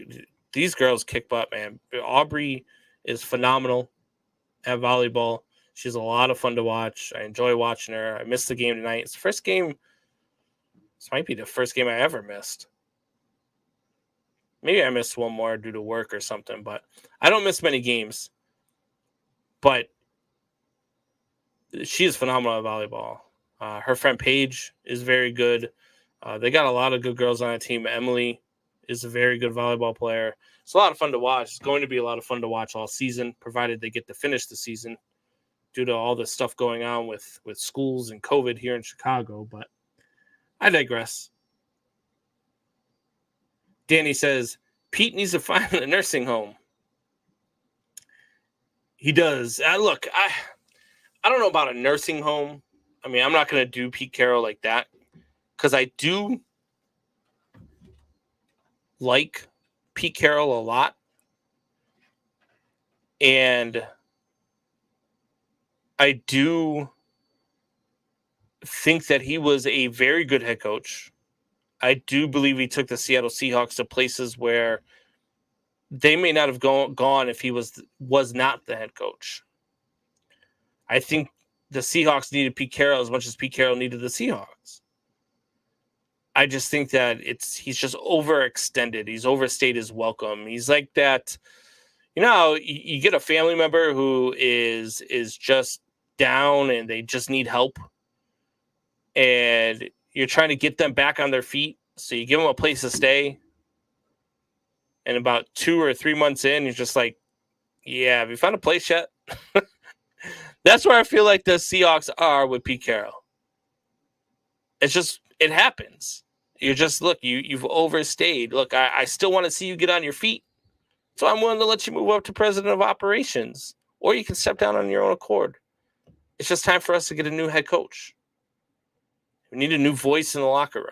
these girls kick butt, man. Aubrey is phenomenal at volleyball. She's a lot of fun to watch. I enjoy watching her. I missed the game tonight. It's the first game. This might be the first game I ever missed. Maybe I missed one more due to work or something, but I don't miss many games. But she is phenomenal at volleyball. Her friend Paige is very good. They got a lot of good girls on the team. Emily is a very good volleyball player. It's a lot of fun to watch. It's going to be a lot of fun to watch all season, provided they get to finish the season due to all the stuff going on with schools and COVID here in Chicago. But I digress. Danny says, Pete needs to find a nursing home. He does. Look, I don't know about a nursing home. I mean, I'm not going to do Pete Carroll like that because I do like Pete Carroll a lot. And I do think that he was a very good head coach. I do believe he took the Seattle Seahawks to places where they may not have gone if he was not the head coach. I think the Seahawks needed Pete Carroll as much as Pete Carroll needed the Seahawks. I just think that he's just overextended. He's overstayed his welcome. He's like that. You know, you get a family member who is just down and they just need help. And you're trying to get them back on their feet. So you give them a place to stay. And about 2 or 3 months in, you're just like, yeah, have you found a place yet? That's where I feel like the Seahawks are with Pete Carroll. It's just, it happens. You're just, look, you've overstayed. Look, I still want to see you get on your feet. So I'm willing to let you move up to president of operations. Or you can step down on your own accord. It's just time for us to get a new head coach. We need a new voice in the locker room.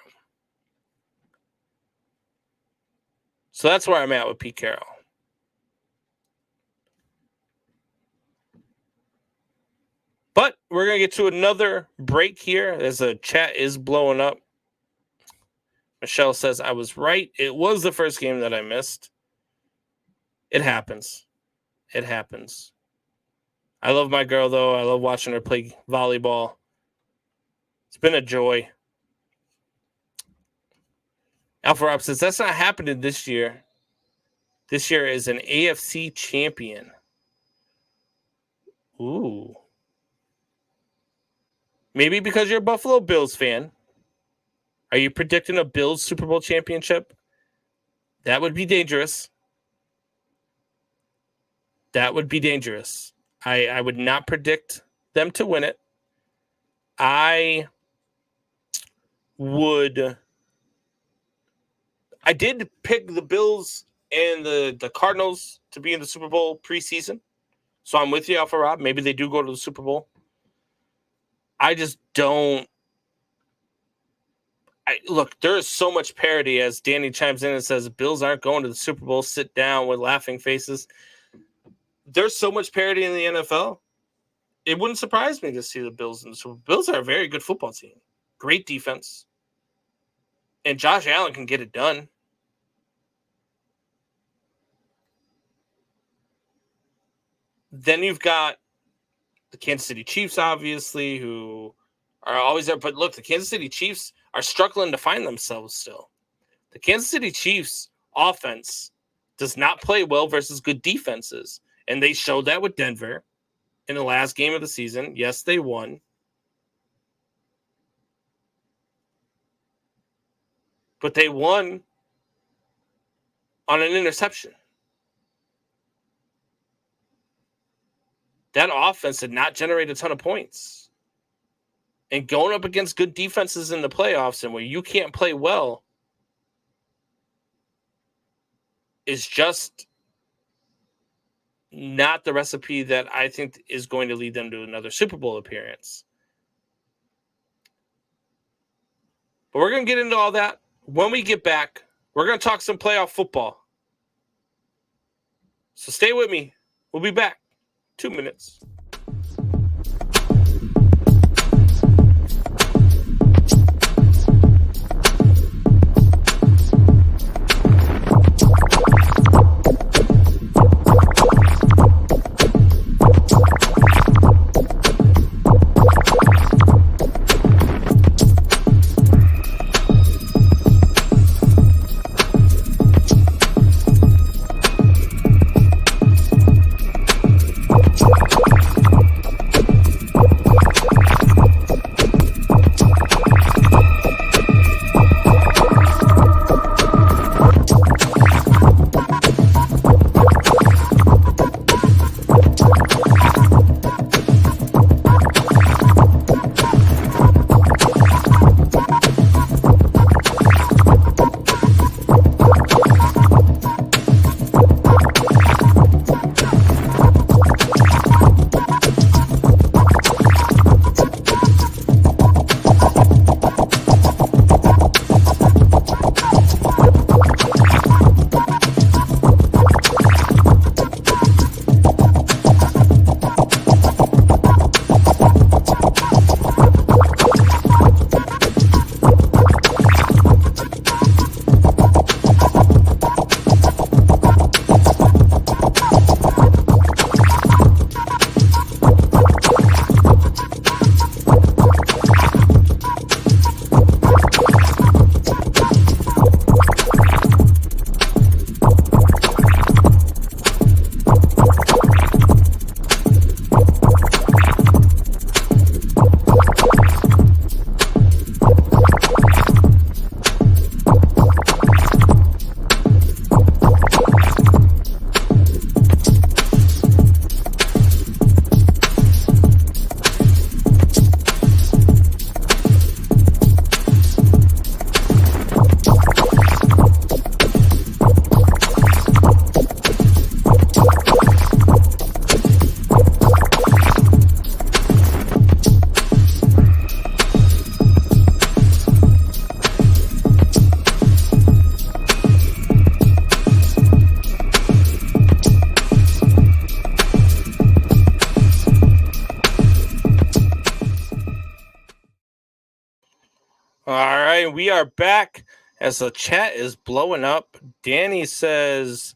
So that's where I'm at with Pete Carroll. But we're going to get to another break here as the chat is blowing up. Michelle says, I was right. It was the first game that I missed. It happens. It happens. I love my girl, though. I love watching her play volleyball. It's been a joy. Alpha Rob says, that's not happening this year. This year is an AFC champion. Ooh. Maybe because you're a Buffalo Bills fan. Are you predicting a Bills Super Bowl championship? That would be dangerous. That would be dangerous. I would not predict them to win it. I did pick the Bills and the Cardinals to be in the Super Bowl preseason. So I'm with you, Alpha Rob. Maybe they do go to the Super Bowl. I just don't. Look, there is so much parity as Danny chimes in and says, Bills aren't going to the Super Bowl. Sit down with laughing faces. There's so much parity in the NFL. It wouldn't surprise me to see the Bills in the Super Bowl. Bills are a very good football team. Great defense. And Josh Allen can get it done. Then you've got the Kansas City Chiefs, obviously, who are always there. But look, the Kansas City Chiefs are struggling to find themselves still. The Kansas City Chiefs offense does not play well versus good defenses. And they showed that with Denver in the last game of the season. Yes, they won. But they won on an interception. That offense did not generate a ton of points. And going up against good defenses in the playoffs and where you can't play well is just not the recipe that I think is going to lead them to another Super Bowl appearance. But we're going to get into all that when we get back. We're going to talk some playoff football. So stay with me. We'll be back. 2 minutes. All right, we are back as the chat is blowing up. Danny says,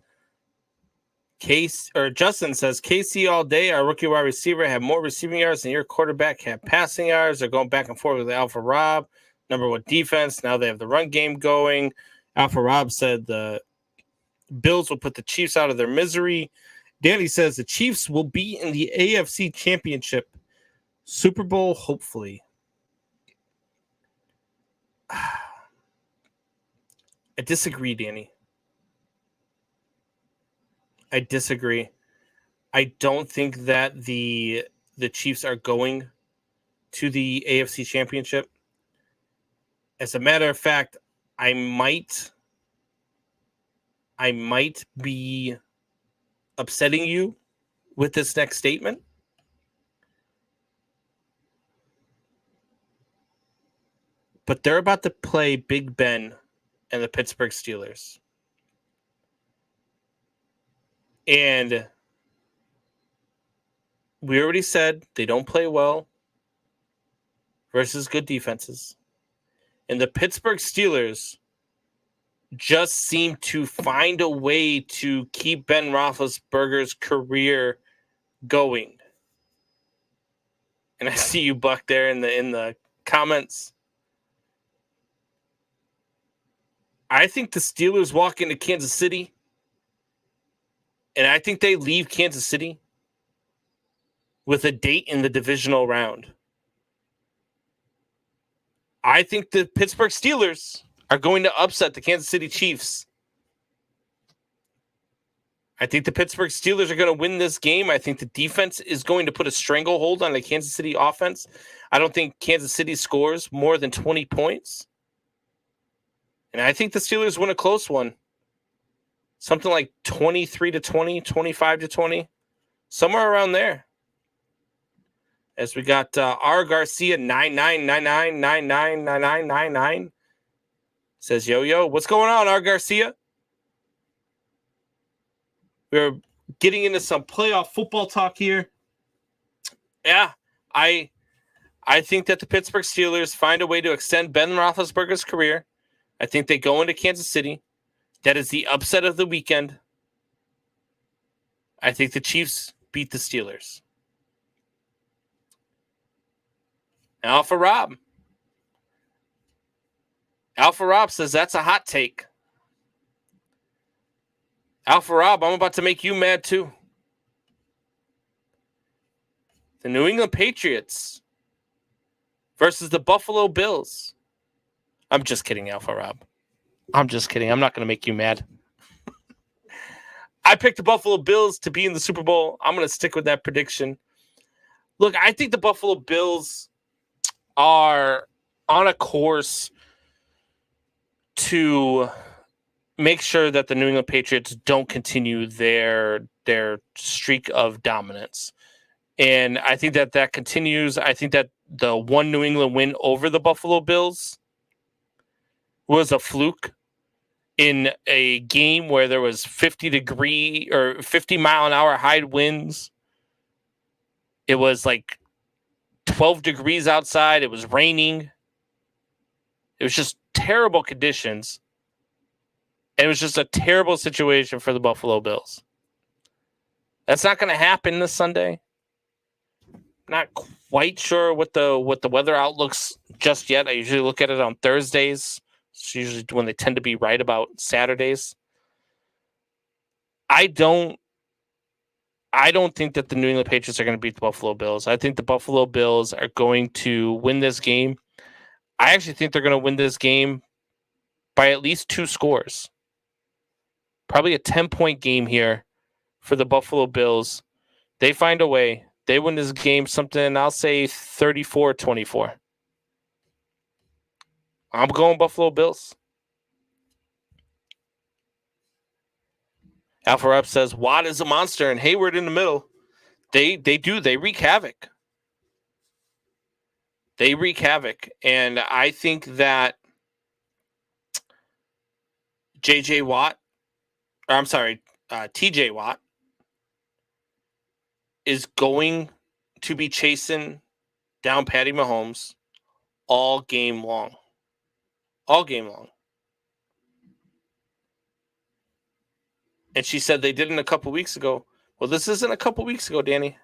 Justin says, KC all day. Our rookie wide receiver had more receiving yards than your quarterback had passing yards. They're going back and forth with Alpha Rob. Number one defense. Now they have the run game going. Alpha Rob said the Bills will put the Chiefs out of their misery. Danny says the Chiefs will be in the AFC Championship Super Bowl, hopefully. I disagree, Danny. I disagree. I don't think that the Chiefs are going to the AFC Championship. As a matter of fact, I might be upsetting you with this next statement. But they're about to play Big Ben and the Pittsburgh Steelers. And we already said they don't play well versus good defenses. And the Pittsburgh Steelers just seem to find a way to keep Ben Roethlisberger's career going. And I see you, Buck, there in the comments. I think the Steelers walk into Kansas City, and I think they leave Kansas City with a date in the divisional round. I think the Pittsburgh Steelers are going to upset the Kansas City Chiefs. I think the Pittsburgh Steelers are going to win this game. I think the defense is going to put a stranglehold on the Kansas City offense. I don't think Kansas City scores more than 20 points. And I think the Steelers win a close one. Something like 23-20, 25-20. somewhere around there. As we got R Garcia 9999999999 says, yo, what's going on, R Garcia? We're getting into some playoff football talk here. Yeah, I think that the Pittsburgh Steelers find a way to extend Ben Roethlisberger's career. I think they go into Kansas City. That is the upset of the weekend. I think the Chiefs beat the Steelers. Alpha Rob says that's a hot take. Alpha Rob, I'm about to make you mad too. The New England Patriots versus the Buffalo Bills. I'm just kidding, Alpha Rob. I'm just kidding. I'm not going to make you mad. I picked the Buffalo Bills to be in the Super Bowl. I'm going to stick with that prediction. Look, I think the Buffalo Bills are on a course to make sure that the New England Patriots don't continue their streak of dominance. And I think that continues. I think that the one New England win over the Buffalo Bills was a fluke in a game where there was 50-degree or 50-mile-an-hour high winds. It was like 12 degrees outside. It was raining. It was just terrible conditions. And it was just a terrible situation for the Buffalo Bills. That's not going to happen this Sunday. Not quite sure what the weather outlook's just yet. I usually look at it on Thursdays. It's usually when they tend to be right about Saturdays. I don't think that the New England Patriots are going to beat the Buffalo Bills. I think the Buffalo Bills are going to win this game. I actually think they're going to win this game by at least 2 scores. Probably a 10-point game here for the Buffalo Bills. They find a way. They win this game something, I'll say 34-24. I'm going Buffalo Bills. Alpha Rep says Watt is a monster and Hayward in the middle. They wreak havoc. They wreak havoc. And I think that TJ Watt is going to be chasing down Patty Mahomes all game long. All game long. And she said they did it a couple weeks ago. Well, this isn't a couple weeks ago, Danny.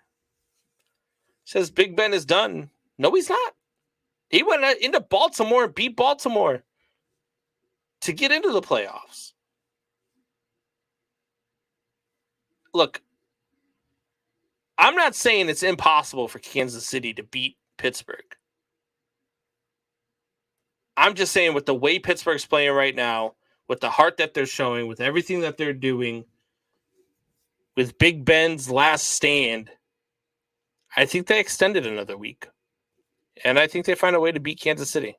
She says Big Ben is done. No, he's not. He went into Baltimore and beat Baltimore to get into the playoffs. Look, I'm not saying it's impossible for Kansas City to beat Pittsburgh. I'm just saying with the way Pittsburgh's playing right now, with the heart that they're showing, with everything that they're doing, with Big Ben's last stand, I think they extended another week. And I think they find a way to beat Kansas City.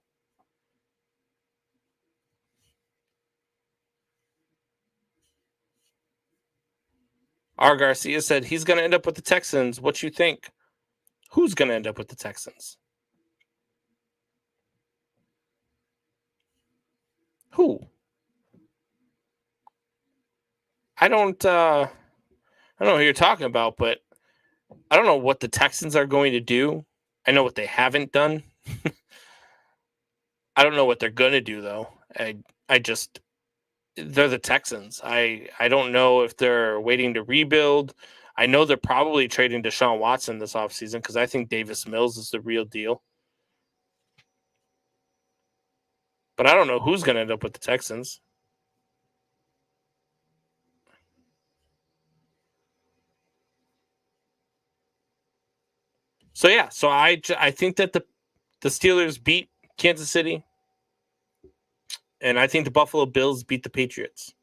R. Garcia said he's going to end up with the Texans. What you think? Who's going to end up with the Texans? Who? I don't know who you're talking about, but I don't know what the Texans are going to do. I know what they haven't done. I don't know what they're going to do, though. They're the Texans. I don't know if they're waiting to rebuild. I know they're probably trading Deshaun Watson this offseason because I think Davis Mills is the real deal. But I don't know who's going to end up with the Texans. So, yeah. So, I think that the Steelers beat Kansas City. And I think the Buffalo Bills beat the Patriots.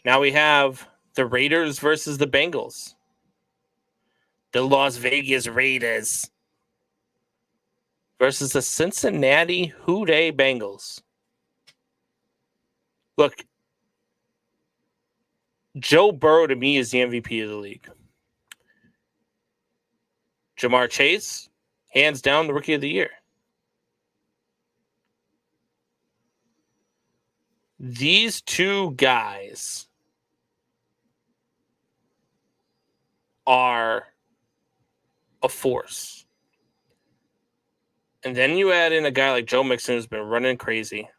Now we have the Raiders versus the Bengals. The Las Vegas Raiders versus the Cincinnati Houday Bengals. Look, Joe Burrow, to me, is the MVP of the league. Jamar Chase, hands down, the Rookie of the Year. These two guys are a force. And then you add in a guy like Joe Mixon, who's been running crazy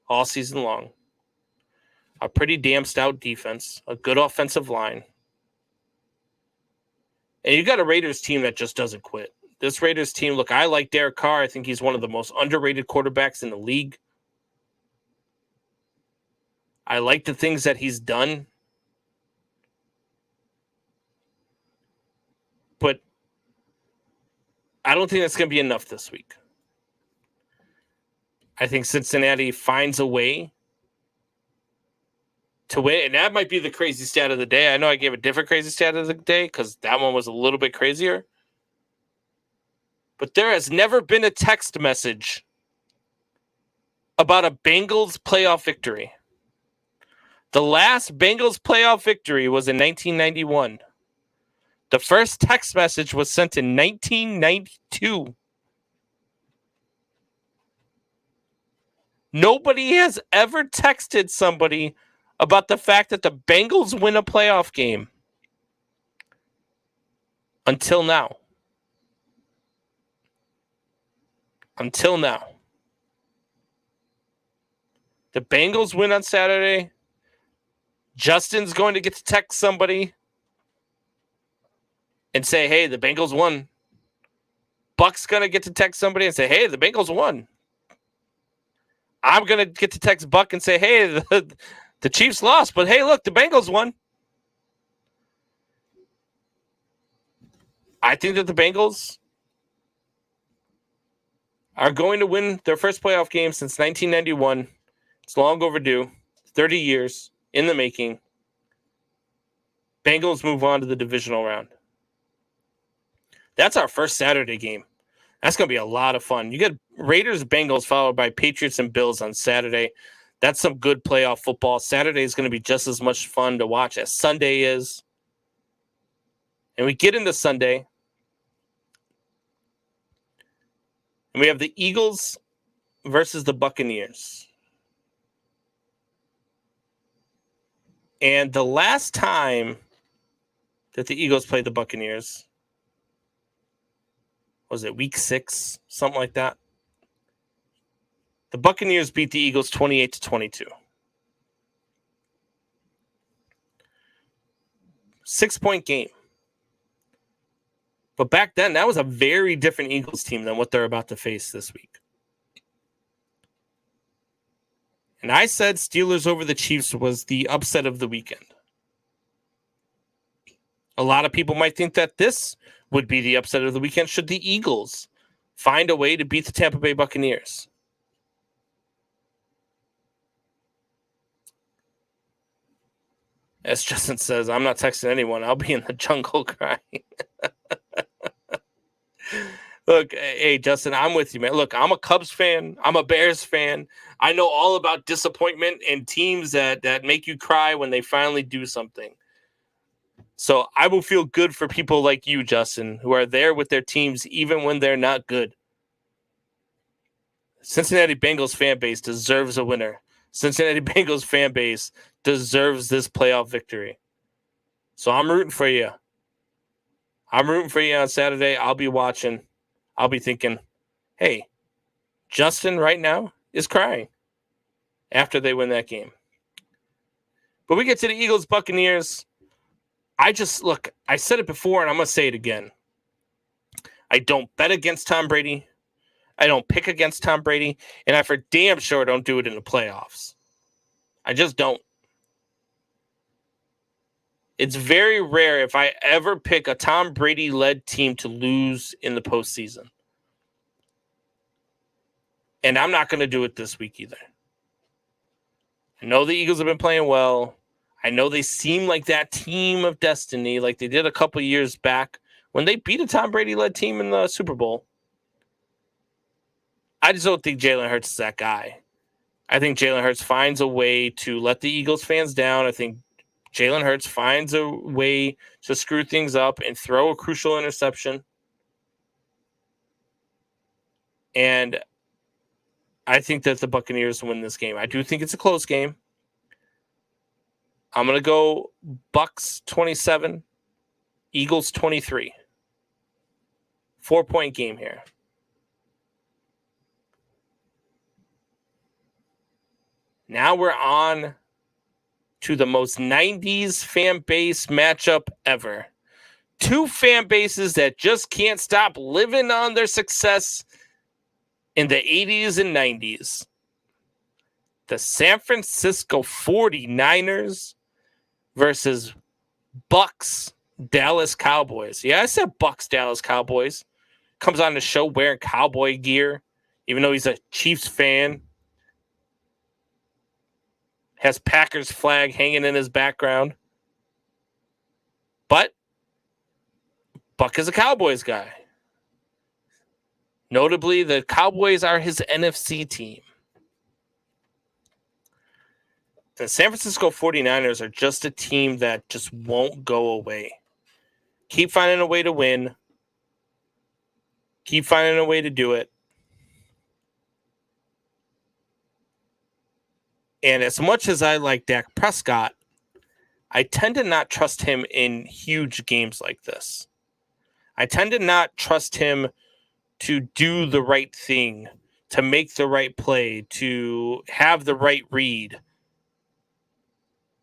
all season long. A pretty damn stout defense, a good offensive line. And you got a Raiders team that just doesn't quit. This Raiders team, look, I like Derek Carr. I think he's one of the most underrated quarterbacks in the league. I like the things that he's done. But I don't think that's going to be enough this week. I think Cincinnati finds a way to win. And that might be the crazy stat of the day. I know I gave a different crazy stat of the day because that one was a little bit crazier. But there has never been a text message about a Bengals playoff victory. The last Bengals playoff victory was in 1991. The first text message was sent in 1992. Nobody has ever texted somebody about the fact that the Bengals win a playoff game until now. Until now. The Bengals win on Saturday. Justin's going to get to text somebody and say, hey, the Bengals won. Buck's going to get to text somebody and say, hey, the Bengals won. I'm going to get to text Buck and say, hey, the Chiefs lost, but hey, look, the Bengals won. I think that the Bengals are going to win their first playoff game since 1991. It's long overdue. 30 years in the making. Bengals move on to the divisional round. That's our first Saturday game. That's going to be a lot of fun. You get Raiders, Bengals, followed by Patriots and Bills on Saturday. That's some good playoff football. Saturday is going to be just as much fun to watch as Sunday is. And we get into Sunday. And we have the Eagles versus the Buccaneers. And the last time that the Eagles played the Buccaneers, was it week 6? Something like that. The Buccaneers beat the Eagles 28-22. 6-point game. But back then, that was a very different Eagles team than what they're about to face this week. And I said Steelers over the Chiefs was the upset of the weekend. A lot of people might think that this would be the upset of the weekend should the Eagles find a way to beat the Tampa Bay Buccaneers. As Justin says, I'm not texting anyone. I'll be in the jungle crying. Look, hey, Justin, I'm with you, man. Look, I'm a Cubs fan. I'm a Bears fan. I know all about disappointment and teams that make you cry when they finally do something. So I will feel good for people like you, Justin, who are there with their teams even when they're not good. Cincinnati Bengals fan base deserves a winner. Cincinnati Bengals fan base deserves this playoff victory. So I'm rooting for you. I'm rooting for you on Saturday. I'll be watching. I'll be thinking, hey, Justin right now is crying after they win that game. But we get to the Eagles Buccaneers. I said it before and I'm going to say it again. I don't bet against Tom Brady. I don't pick against Tom Brady. And I for damn sure don't do it in the playoffs. I just don't. It's very rare if I ever pick a Tom Brady-led team to lose in the postseason. And I'm not going to do it this week either. I know the Eagles have been playing well. I know they seem like that team of destiny like they did a couple years back when they beat a Tom Brady-led team in the Super Bowl. I just don't think Jalen Hurts is that guy. I think Jalen Hurts finds a way to let the Eagles fans down. I think Jalen Hurts finds a way to screw things up and throw a crucial interception. And I think that the Buccaneers win this game. I do think it's a close game. I'm going to go Bucks 27, Eagles 23. 4-point game here. Now we're on to the most 90s fan base matchup ever. Two fan bases that just can't stop living on their success in the 80s and 90s. The San Francisco 49ers versus Bucks Dallas Cowboys. Yeah, I said Bucks Dallas Cowboys. Comes on the show wearing cowboy gear, even though he's a Chiefs fan. Has Packers flag hanging in his background. But Buck is a Cowboys guy. Notably, the Cowboys are his NFC team. The San Francisco 49ers are just a team that just won't go away. Keep finding a way to win. Keep finding a way to do it. And as much as I like Dak Prescott, I tend to not trust him in huge games like this. I tend to not trust him to do the right thing, to make the right play, to have the right read,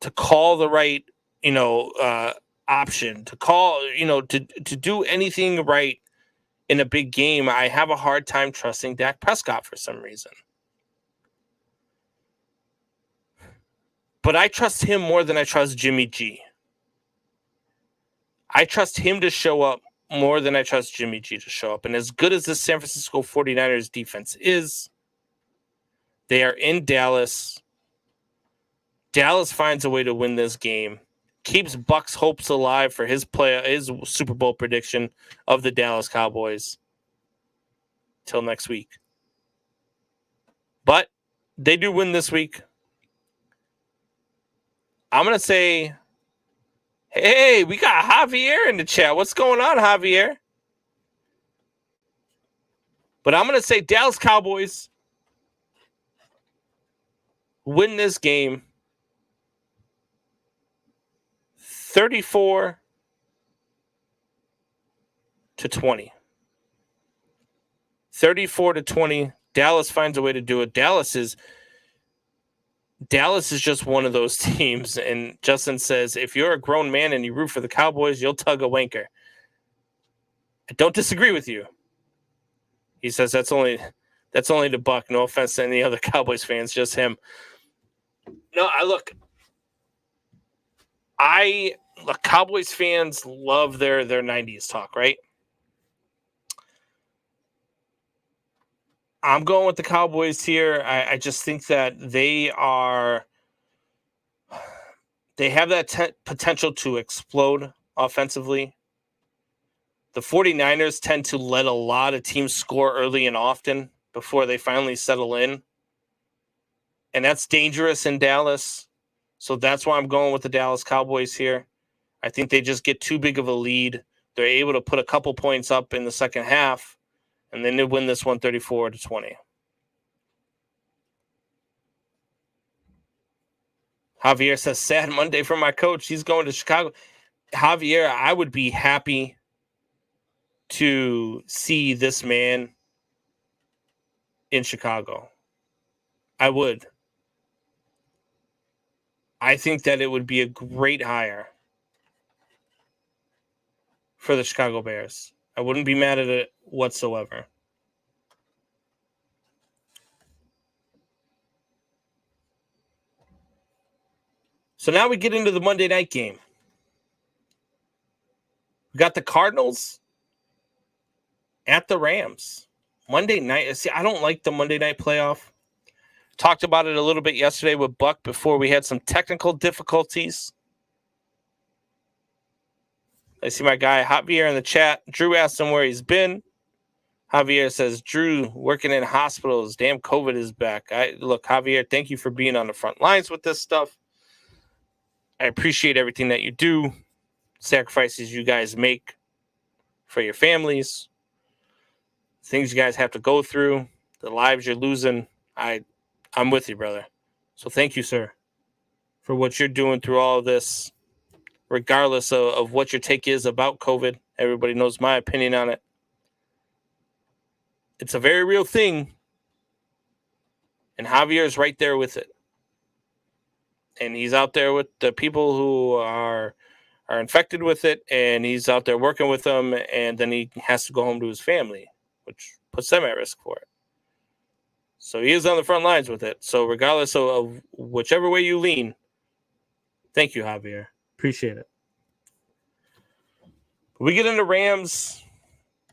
to call the right, option, to call, to do anything right in a big game. I have a hard time trusting Dak Prescott for some reason. But I trust him more than I trust Jimmy G. I trust him to show up more than I trust Jimmy G to show up. And as good as the San Francisco 49ers defense is, they are in Dallas. Dallas finds a way to win this game. Keeps Buck's hopes alive for his Super Bowl prediction of the Dallas Cowboys. Till next week. But they do win this week. I'm going to say, hey, we got Javier in the chat. What's going on, Javier? But I'm going to say Dallas Cowboys win this game 34-20. to 34-20. Dallas finds a way to do it. Dallas is just one of those teams. And Justin says, if you're a grown man and you root for the Cowboys, you'll tug a wanker. I don't disagree with you. He says that's only the Buck. No offense to any other Cowboys fans, just him. No, Cowboys fans love their 90s talk, right? I'm going with the Cowboys here. I just think that they have that potential to explode offensively. The 49ers tend to let a lot of teams score early and often before they finally settle in. And that's dangerous in Dallas. So that's why I'm going with the Dallas Cowboys here. I think they just get too big of a lead. They're able to put a couple points up in the second half, and then they win this one 34-20. Javier says, sad Monday for my coach. He's going to Chicago. Javier, I would be happy to see this man in Chicago. I would. I think that it would be a great hire for the Chicago Bears. I wouldn't be mad at it whatsoever. So now we get into the Monday night game. We got the Cardinals at the Rams. Monday night. See, I don't like the Monday night playoff. Talked about it a little bit yesterday with Buck before we had some technical difficulties. I see my guy Javier in the chat. Drew asked him where he's been. Javier says, Drew, working in hospitals. Damn, COVID is back. Look, Javier, thank you for being on the front lines with this stuff. I appreciate everything that you do, sacrifices you guys make for your families, things you guys have to go through, the lives you're losing. I'm with you, brother. So thank you, sir, for what you're doing through all of this, regardless of what your take is about COVID. Everybody knows my opinion on it. It's a very real thing, and Javier is right there with it. And he's out there with the people who are infected with it, and he's out there working with them, and then he has to go home to his family, which puts them at risk for it. So he is on the front lines with it. So regardless of whichever way you lean, thank you, Javier. Appreciate it. We get into Rams.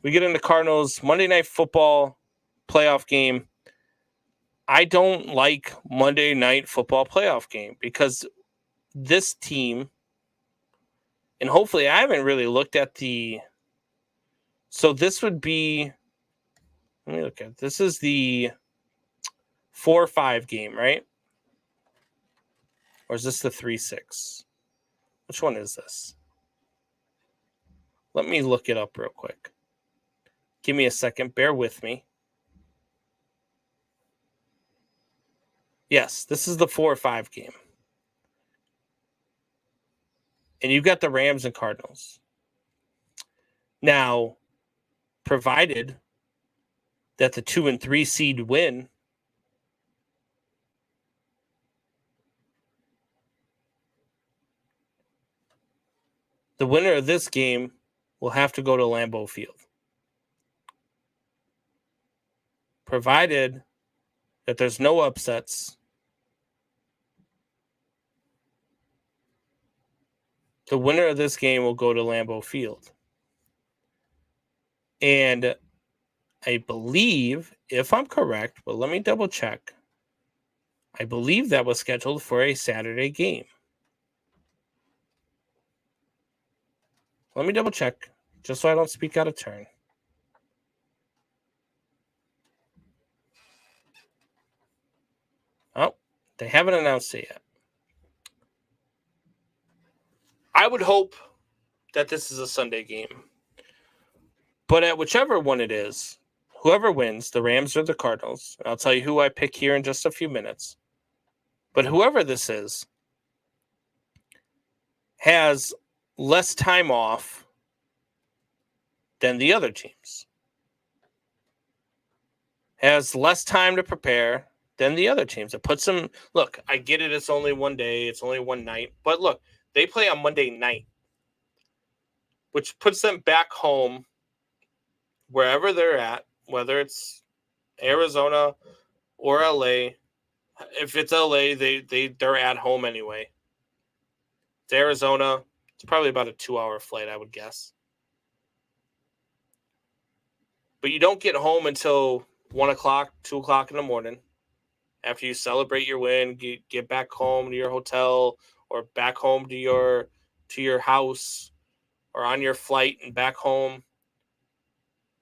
We get into Cardinals. Monday Night Football playoff game. I don't like Monday Night Football playoff game because this team, and hopefully I haven't really looked at the, so this would be, let me look at, this is the 4-5 game, right? Or is this the 3-6? Which one is this? Let me look it up real quick. Give me a second. Bear with me. Yes, this is the 4-5 game. And you've got the Rams and Cardinals. Now, provided that the 2 and 3 seed win, the winner of this game will have to go to Lambeau Field. Provided that there's no upsets, the winner of this game will go to Lambeau Field. And I believe, if I'm correct, but let me double check, I believe that was scheduled for a Saturday game. Let me double check, just so I don't speak out of turn. Oh, they haven't announced it yet. I would hope that this is a Sunday game. But at whichever one it is, whoever wins, the Rams or the Cardinals, and I'll tell you who I pick here in just a few minutes. But whoever this is has less time off than the other teams. Has less time to prepare than the other teams. It puts them, look, I get it, it's only one day, it's only one night, but look, they play on Monday night, which puts them back home wherever they're at, whether it's Arizona or LA. If it's LA, they're at home anyway. It's Arizona, it's probably about a 2-hour flight, I would guess. But you don't get home until 1 o'clock, 2 o'clock in the morning. After you celebrate your win, get back home to your hotel or back home to your house or on your flight and back home.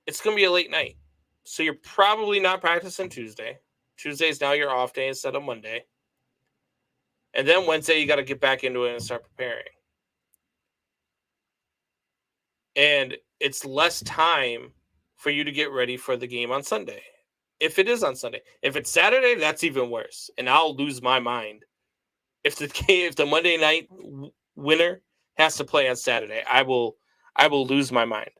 It's going to be a late night. So you're probably not practicing Tuesday. Tuesday is now your off day instead of Monday. And then Wednesday, you got to get back into it and start preparing. And it's less time for you to get ready for the game on Sunday. If it is on Sunday. If it's Saturday, that's even worse. And I'll lose my mind. If the Monday night winner has to play on Saturday, I will lose my mind.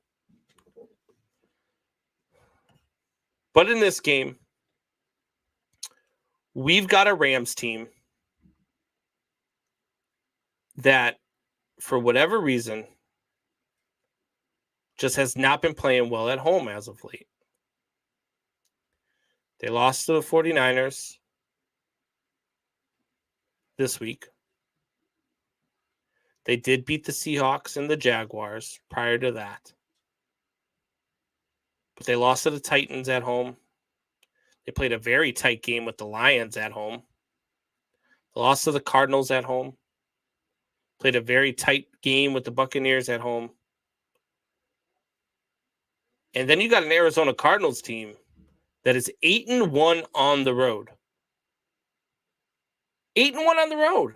But in this game, we've got a Rams team that, for whatever reason, just has not been playing well at home as of late. They lost to the 49ers this week. They did beat the Seahawks and the Jaguars prior to that. But they lost to the Titans at home. They played a very tight game with the Lions at home. They lost to the Cardinals at home. Played a very tight game with the Buccaneers at home. And then you got an Arizona Cardinals team that is 8-1 on the road. 8-1 on the road.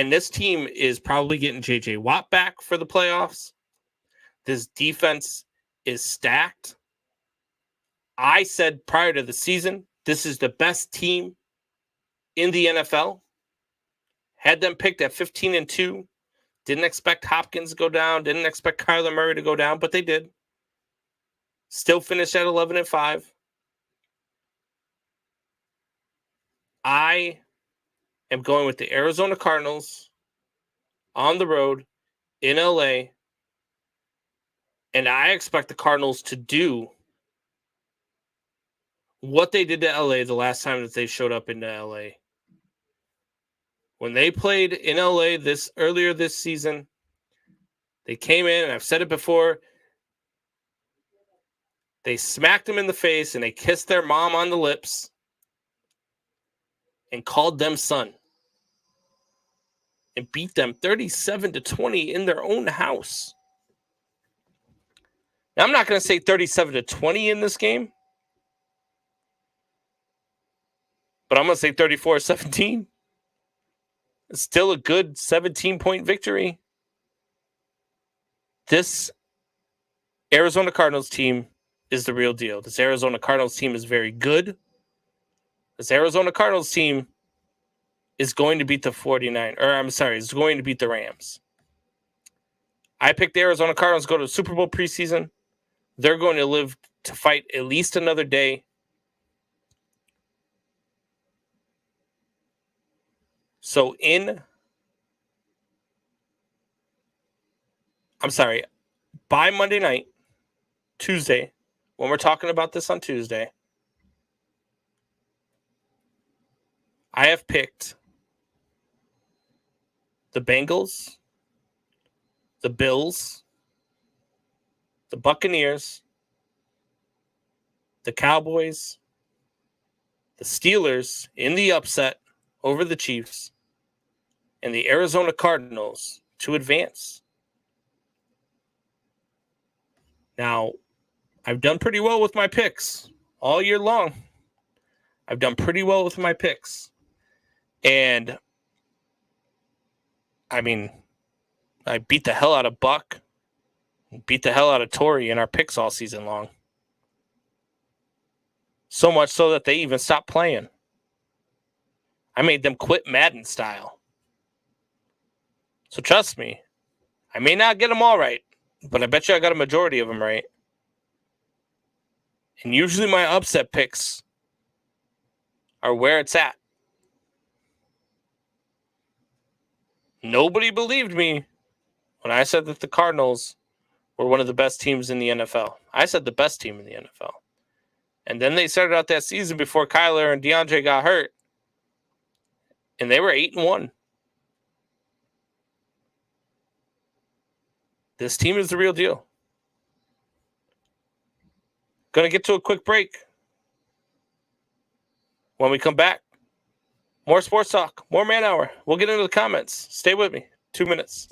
And this team is probably getting J.J. Watt back for the playoffs. This defense is stacked. I said prior to the season, this is the best team in the NFL. Had them picked at 15-2. Didn't expect Hopkins to go down. Didn't expect Kyler Murray to go down, but they did. Still finished at 11-5. I am going with the Arizona Cardinals on the road in LA. And I expect the Cardinals to do what they did to LA the last time that they showed up into LA. When they played in LA earlier this season, they came in, and I've said it before, they smacked them in the face and they kissed their mom on the lips and called them son and beat them 37-20 in their own house. Now, I'm not going to say 37-20 in this game, but I'm going to say 34-17. It's still a good 17-point victory. This Arizona Cardinals team is the real deal. This Arizona Cardinals team is very good. This Arizona Cardinals team is going to beat the is going to beat the Rams. I picked the Arizona Cardinals to go to the Super Bowl preseason. They're going to live to fight at least another day. So by Monday night, Tuesday, when we're talking about this on Tuesday, I have picked the Bengals, the Bills, the Buccaneers, the Cowboys, the Steelers in the upset over the Chiefs, and the Arizona Cardinals to advance. Now, I've done pretty well with my picks all year long. I've done pretty well with my picks. And, I mean, I beat the hell out of Buck, beat the hell out of Torrey in our picks all season long. So much so that they even stopped playing. I made them quit Madden style. So trust me, I may not get them all right, but I bet you I got a majority of them right. And usually my upset picks are where it's at. Nobody believed me when I said that the Cardinals were one of the best teams in the NFL. I said the best team in the NFL. And then they started out that season before Kyler and DeAndre got hurt. And they were 8-1. This team is the real deal. Going to get to a quick break. When we come back, more sports talk, more man hour. We'll get into the comments. Stay with me. 2 minutes.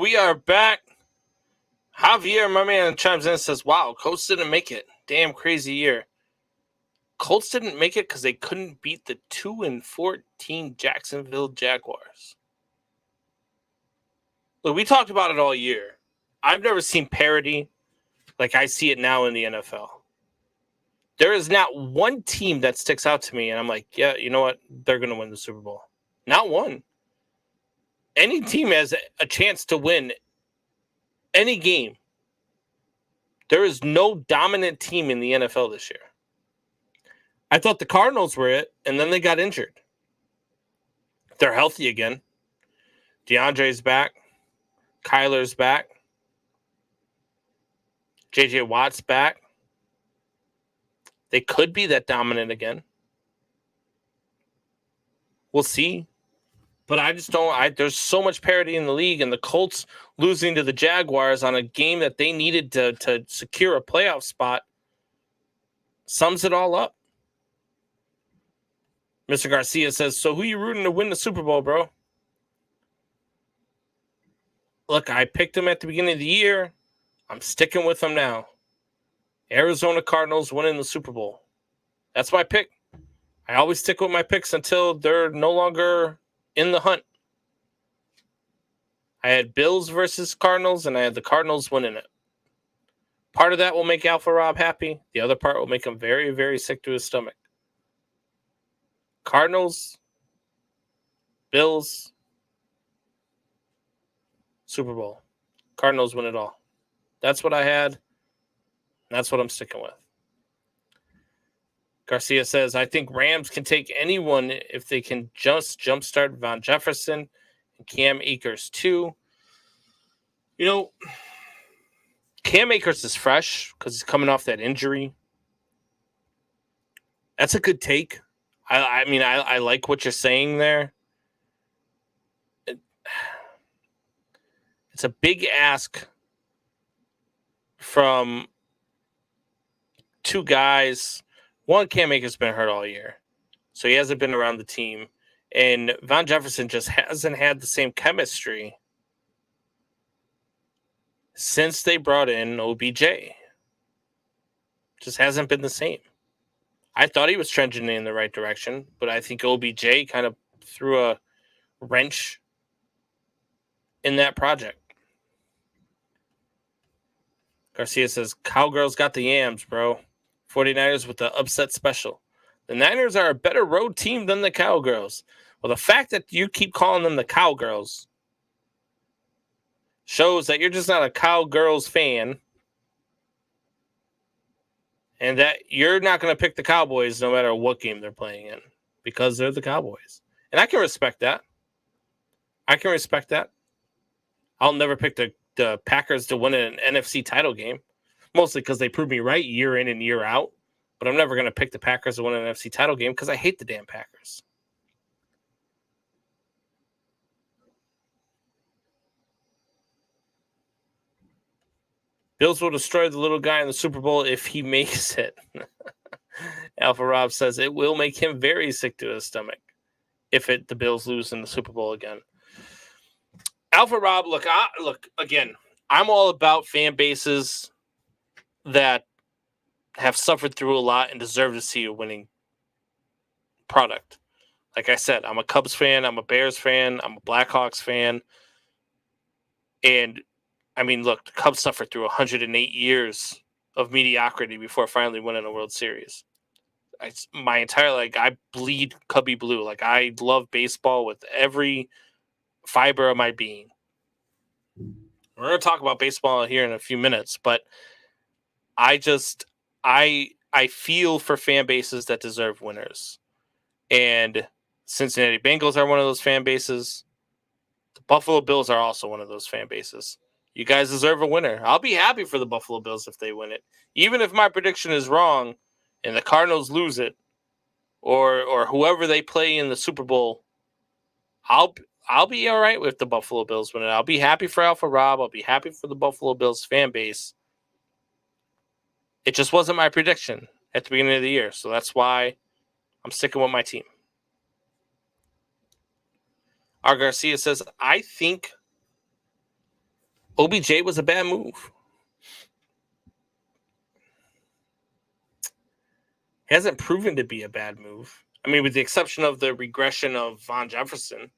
we are back. Javier, my man, chimes in and says, wow, Colts didn't make it. Damn crazy year. Colts didn't make it because they couldn't beat the 2-14 Jacksonville Jaguars. Look, we talked about it all year. I've never seen parity like I see it now in the NFL. There is not one team that sticks out to me, and I'm like, yeah, you know what? They're going to win the Super Bowl. Not one. Any team has a chance to win any game. There is no dominant team in the NFL this year. I thought the Cardinals were it, and then they got injured. They're healthy again. DeAndre's back. Kyler's back. J.J. Watt's back. They could be that dominant again. We'll see. But I just don't. There's so much parity in the league, and the Colts losing to the Jaguars on a game that they needed to secure a playoff spot sums it all up. Mr. Garcia says, so who you rooting to win the Super Bowl, bro? Look, I picked him at the beginning of the year. I'm sticking with him now. Arizona Cardinals winning the Super Bowl. That's my pick. I always stick with my picks until they're no longer in the hunt. I had Bills versus Cardinals, and I had the Cardinals winning it. Part of that will make Alpha Rob happy. The other part will make him very, very sick to his stomach. Cardinals, Bills, Super Bowl. Cardinals win it all. That's what I had. That's what I'm sticking with. Garcia says, I think Rams can take anyone if they can just jumpstart Van Jefferson and Cam Akers too. You know, Cam Akers is fresh because he's coming off that injury. That's a good take. I mean, I like what you're saying there. It's a big ask from two guys. One, Cam Akers has been hurt all year, so he hasn't been around the team. And Van Jefferson just hasn't had the same chemistry since they brought in OBJ. Just hasn't been the same. I thought he was trending in the right direction, but I think OBJ kind of threw a wrench in that project. Garcia says, Cowgirls got the yams, bro. 49ers with the upset special. The Niners are a better road team than the Cowgirls. Well, the fact that you keep calling them the Cowgirls shows that you're just not a Cowgirls fan and that you're not going to pick the Cowboys no matter what game they're playing in because they're the Cowboys. And I can respect that. I'll never pick the Packers to win an NFC title game, mostly because they prove me right year in and year out. But I'm never going to pick the Packers to win an NFC title game because I hate the damn Packers. Bills will destroy the little guy in the Super Bowl if he makes it. Alpha Rob says it will make him very sick to his stomach if the Bills lose in the Super Bowl again. Alpha Rob, look, again, I'm all about fan bases that have suffered through a lot and deserve to see a winning product. Like I said, I'm a Cubs fan, I'm a Bears fan, I'm a Blackhawks fan. And, I mean, look, the Cubs suffered through 108 years of mediocrity before finally winning a World Series. My entire, I bleed Cubby blue. I love baseball with every fiber of my being. We're going to talk about baseball here in a few minutes, but I feel for fan bases that deserve winners. And Cincinnati Bengals are one of those fan bases. The Buffalo Bills are also one of those fan bases. You guys deserve a winner. I'll be happy for the Buffalo Bills if they win it. Even if my prediction is wrong and the Cardinals lose it or whoever they play in the Super Bowl, I'll be all right with the Buffalo Bills winning. I'll be happy for Alpha Rob. I'll be happy for the Buffalo Bills fan base. It just wasn't my prediction at the beginning of the year, so that's why I'm sticking with my team. R. Garcia says, I think OBJ was a bad move. Hasn't proven to be a bad move. I mean, with the exception of the regression of Von Jefferson,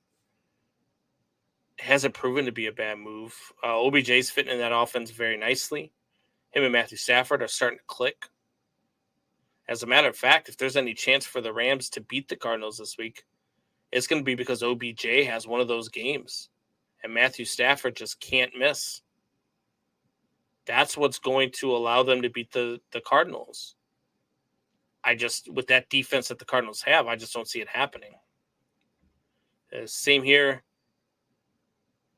it hasn't proven to be a bad move. OBJ's fitting in that offense very nicely. Him and Matthew Stafford are starting to click. As a matter of fact, if there's any chance for the Rams to beat the Cardinals this week, it's going to be because OBJ has one of those games, and Matthew Stafford just can't miss. That's what's going to allow them to beat the Cardinals. With that defense that the Cardinals have, I just don't see it happening. Same here.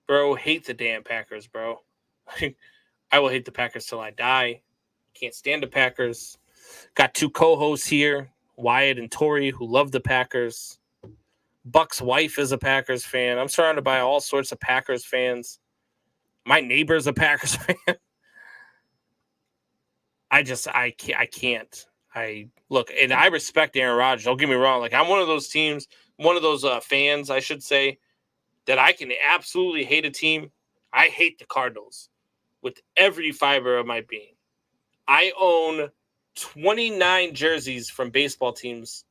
Bro, hate the damn Packers, bro. I will hate the Packers till I die. Can't stand the Packers. Got two co-hosts here, Wyatt and Tori, who love the Packers. Buck's wife is a Packers fan. I'm surrounded by all sorts of Packers fans. My neighbor's a Packers fan. I can't. Look, and I respect Aaron Rodgers. Don't get me wrong. Like, I'm one of those teams, one of those fans, I should say, that I can absolutely hate a team. I hate the Cardinals with every fiber of my being. I own 29 jerseys from baseball teams.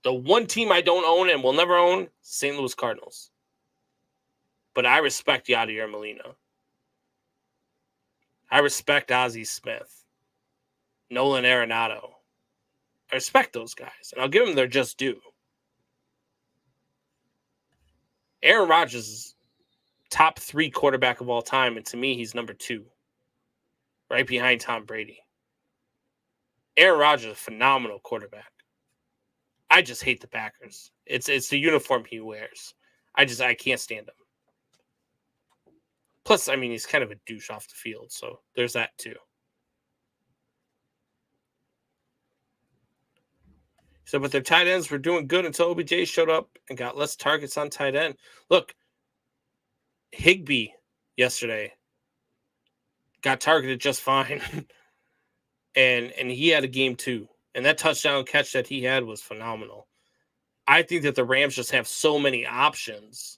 The one team I don't own and will never own, St. Louis Cardinals. But I respect Yadier Molina. I respect Ozzie Smith. Nolan Arenado. I respect those guys, and I'll give them their just due. Aaron Rodgers is top 3 quarterback of all time, and to me, he's number 2, right behind Tom Brady. Aaron Rodgers is a phenomenal quarterback. I just hate the Packers. It's the uniform he wears. I can't stand him. Plus, I mean, he's kind of a douche off the field, so there's that too. So, but their tight ends were doing good until OBJ showed up and got less targets on tight end. Look, Higbee yesterday got targeted just fine, and he had a game too. And that touchdown catch that he had was phenomenal. I think that the Rams just have so many options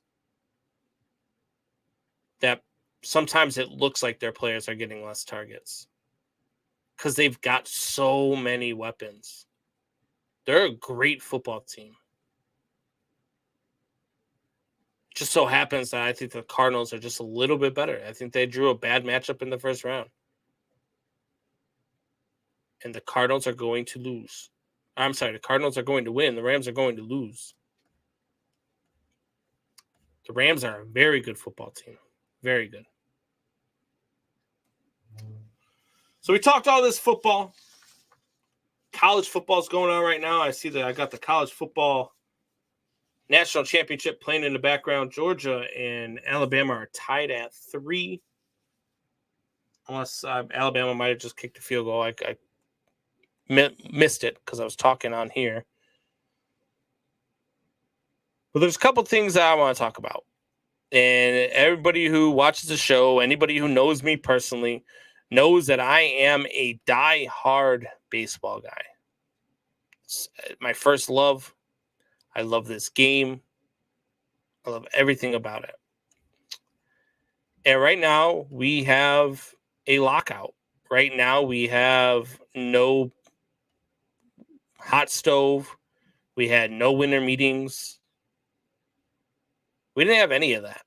that sometimes it looks like their players are getting less targets because they've got so many weapons. They're a great football team. Just so happens that I think the Cardinals are just a little bit better. I think they drew a bad matchup in the first round. And the Cardinals are going to lose. I'm sorry, the Cardinals are going to win. The Rams are going to lose. The Rams are a very good football team. Very good. So we talked all this football. College football is going on right now. I see that I got the college football national championship playing in the background. Georgia and Alabama are tied at 3. Unless Alabama might have just kicked a field goal. I missed it because I was talking on here. But there's a couple things that I want to talk about. And everybody who watches the show, anybody who knows me personally, knows that I am a die-hard baseball guy. It's my first love. I love this game. I love everything about it. And right now, we have a lockout. Right now, we have no hot stove. We had no winter meetings. We didn't have any of that.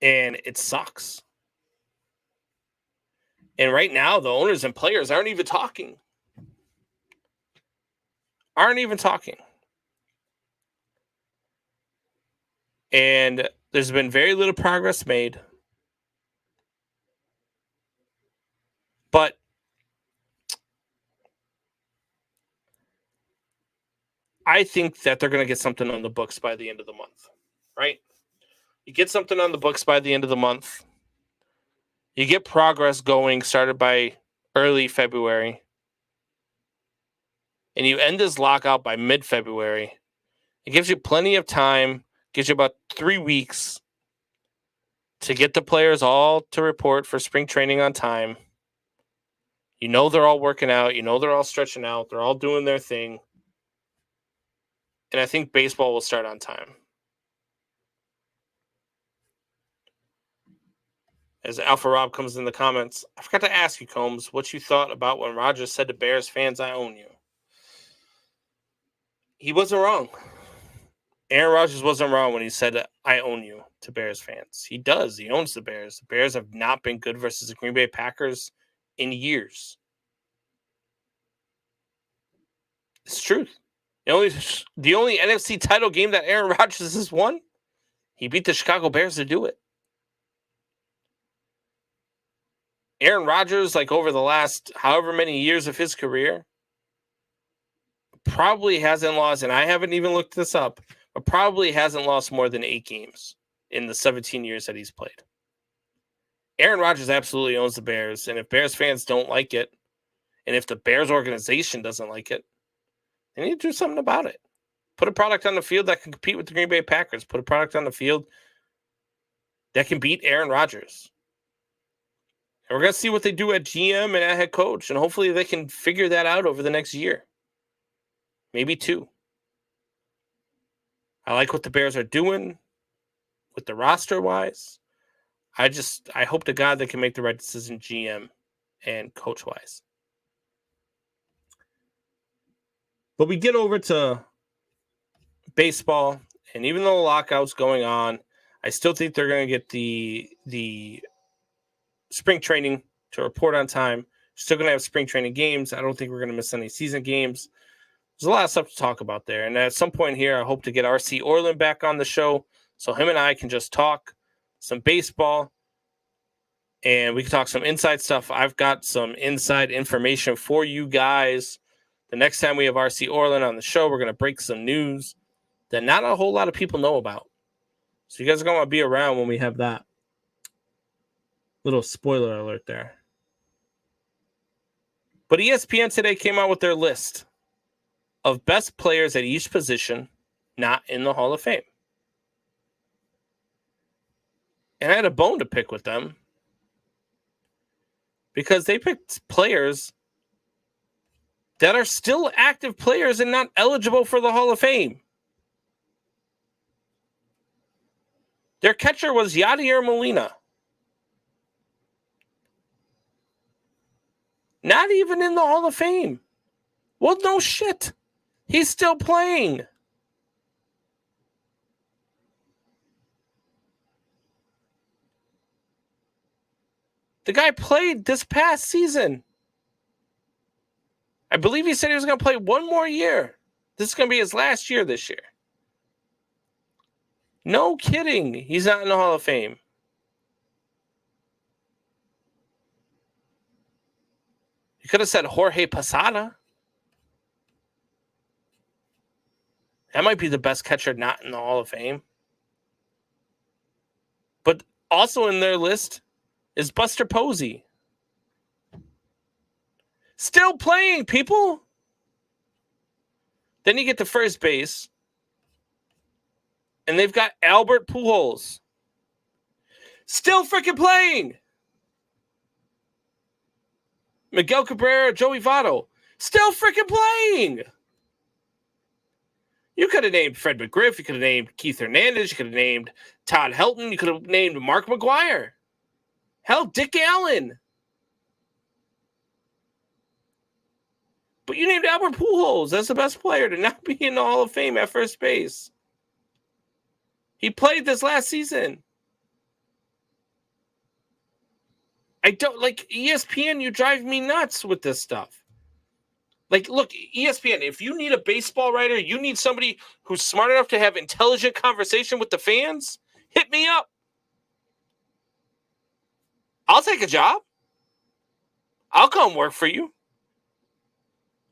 And it sucks. And right now, the owners and players aren't even talking. And there's been very little progress made. But I think that they're going to get something on the books by the end of the month, right? You get something on the books by the end of the month. You get progress going, started by early February. And you end this lockout by mid-February. It gives you plenty of time, gives you about 3 weeks to get the players all to report for spring training on time. You know they're all working out. You know they're all stretching out. They're all doing their thing. And I think baseball will start on time. As Alpha Rob comes in the comments, I forgot to ask you, Combs, what you thought about when Rodgers said to Bears fans, "I own you." He wasn't wrong. Aaron Rodgers wasn't wrong when he said, "I own you" to Bears fans. He does. He owns the Bears. The Bears have not been good versus the Green Bay Packers in years. It's truth. The only NFC title game that Aaron Rodgers has won, he beat the Chicago Bears to do it. Aaron Rodgers, like over the last however many years of his career, probably hasn't lost, and I haven't even looked this up, but probably hasn't lost more than 8 games in the 17 years that he's played. Aaron Rodgers absolutely owns the Bears, and if Bears fans don't like it, and if the Bears organization doesn't like it, they need to do something about it. Put a product on the field that can compete with the Green Bay Packers. Put a product on the field that can beat Aaron Rodgers. And we're going to see what they do at GM and at head coach, and hopefully they can figure that out over the next year. Maybe 2. I like what the Bears are doing with the roster-wise. I hope to God they can make the right decision GM and coach-wise. But we get over to baseball, and even though the lockout's going on, I still think they're going to get the spring training to report on time. Still going to have spring training games. I don't think we're going to miss any season games. There's a lot of stuff to talk about there. And at some point here, I hope to get RC Orland back on the show so him and I can just talk some baseball and we can talk some inside stuff. I've got some inside information for you guys. The next time we have RC Orland on the show, we're going to break some news that not a whole lot of people know about. So you guys are going to be around when we have that. Little spoiler alert there. But ESPN today came out with their list of best players at each position not in the Hall of Fame. And I had a bone to pick with them because they picked players that are still active players and not eligible for the Hall of Fame. Their catcher was Yadier Molina. Not even in the Hall of Fame. Well, no shit. He's still playing. The guy played this past season. I believe he said he was going to play one more year. This is going to be his last year this year. No kidding. He's not in the Hall of Fame. You could have said Jorge Posada. That might be the best catcher not in the Hall of Fame. But also in their list is Buster Posey. Still playing, people. Then you get to first base. And they've got Albert Pujols. Still freaking playing. Miguel Cabrera, Joey Votto. Still freaking playing. You could have named Fred McGriff. You could have named Keith Hernandez. You could have named Todd Helton. You could have named Mark McGwire. Hell, Dick Allen. But you named Albert Pujols as the best player to not be in the Hall of Fame at first base. He played this last season. I don't like ESPN. You drive me nuts with this stuff. Like, look, ESPN, if you need a baseball writer, you need somebody who's smart enough to have intelligent conversation with the fans, hit me up. I'll take a job. I'll come work for you.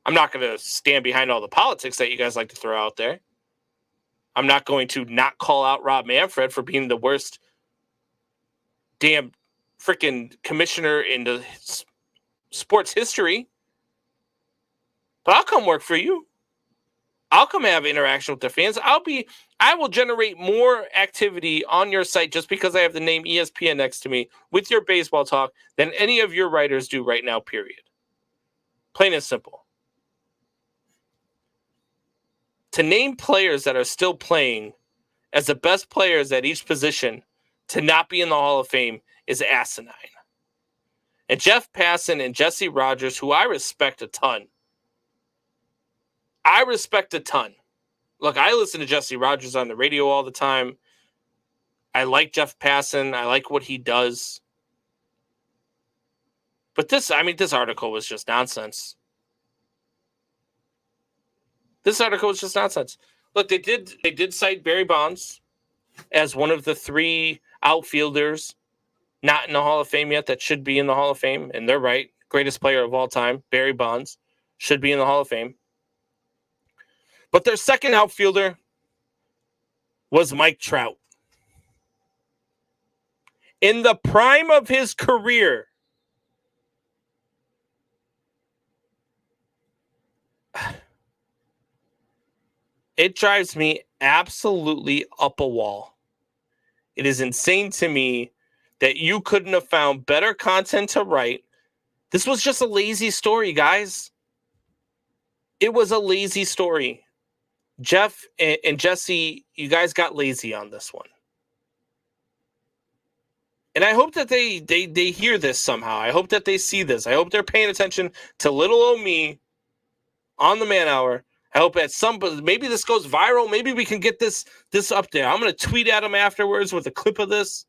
I'm not going to stand behind all the politics that you guys like to throw out there. I'm not going to not call out Rob Manfred for being the worst damn freaking commissioner in the sports history. But I'll come work for you. I'll come have interaction with the fans. I will generate more activity on your site just because I have the name ESPN next to me with your baseball talk than any of your writers do right now, period. Plain and simple. To name players that are still playing as the best players at each position to not be in the Hall of Fame is asinine. And Jeff Passan and Jesse Rogers, who I respect a ton. Look, I listen to Jesse Rogers on the radio all the time. I like Jeff Passan. I like what he does. But this article was just nonsense. Look, they did cite Barry Bonds as one of the 3 outfielders not in the Hall of Fame yet that should be in the Hall of Fame. And they're right. Greatest player of all time, Barry Bonds, should be in the Hall of Fame. But their second outfielder was Mike Trout. In the prime of his career, it drives me absolutely up a wall. It is insane to me that you couldn't have found better content to write. This was just a lazy story, guys. It was a lazy story. Jeff and Jesse, you guys got lazy on this one. And I hope that they hear this somehow. I hope that they see this. I hope they're paying attention to little old me on the Man Hour. I hope maybe this goes viral. Maybe we can get this up there. I'm going to tweet at them afterwards with a clip of this.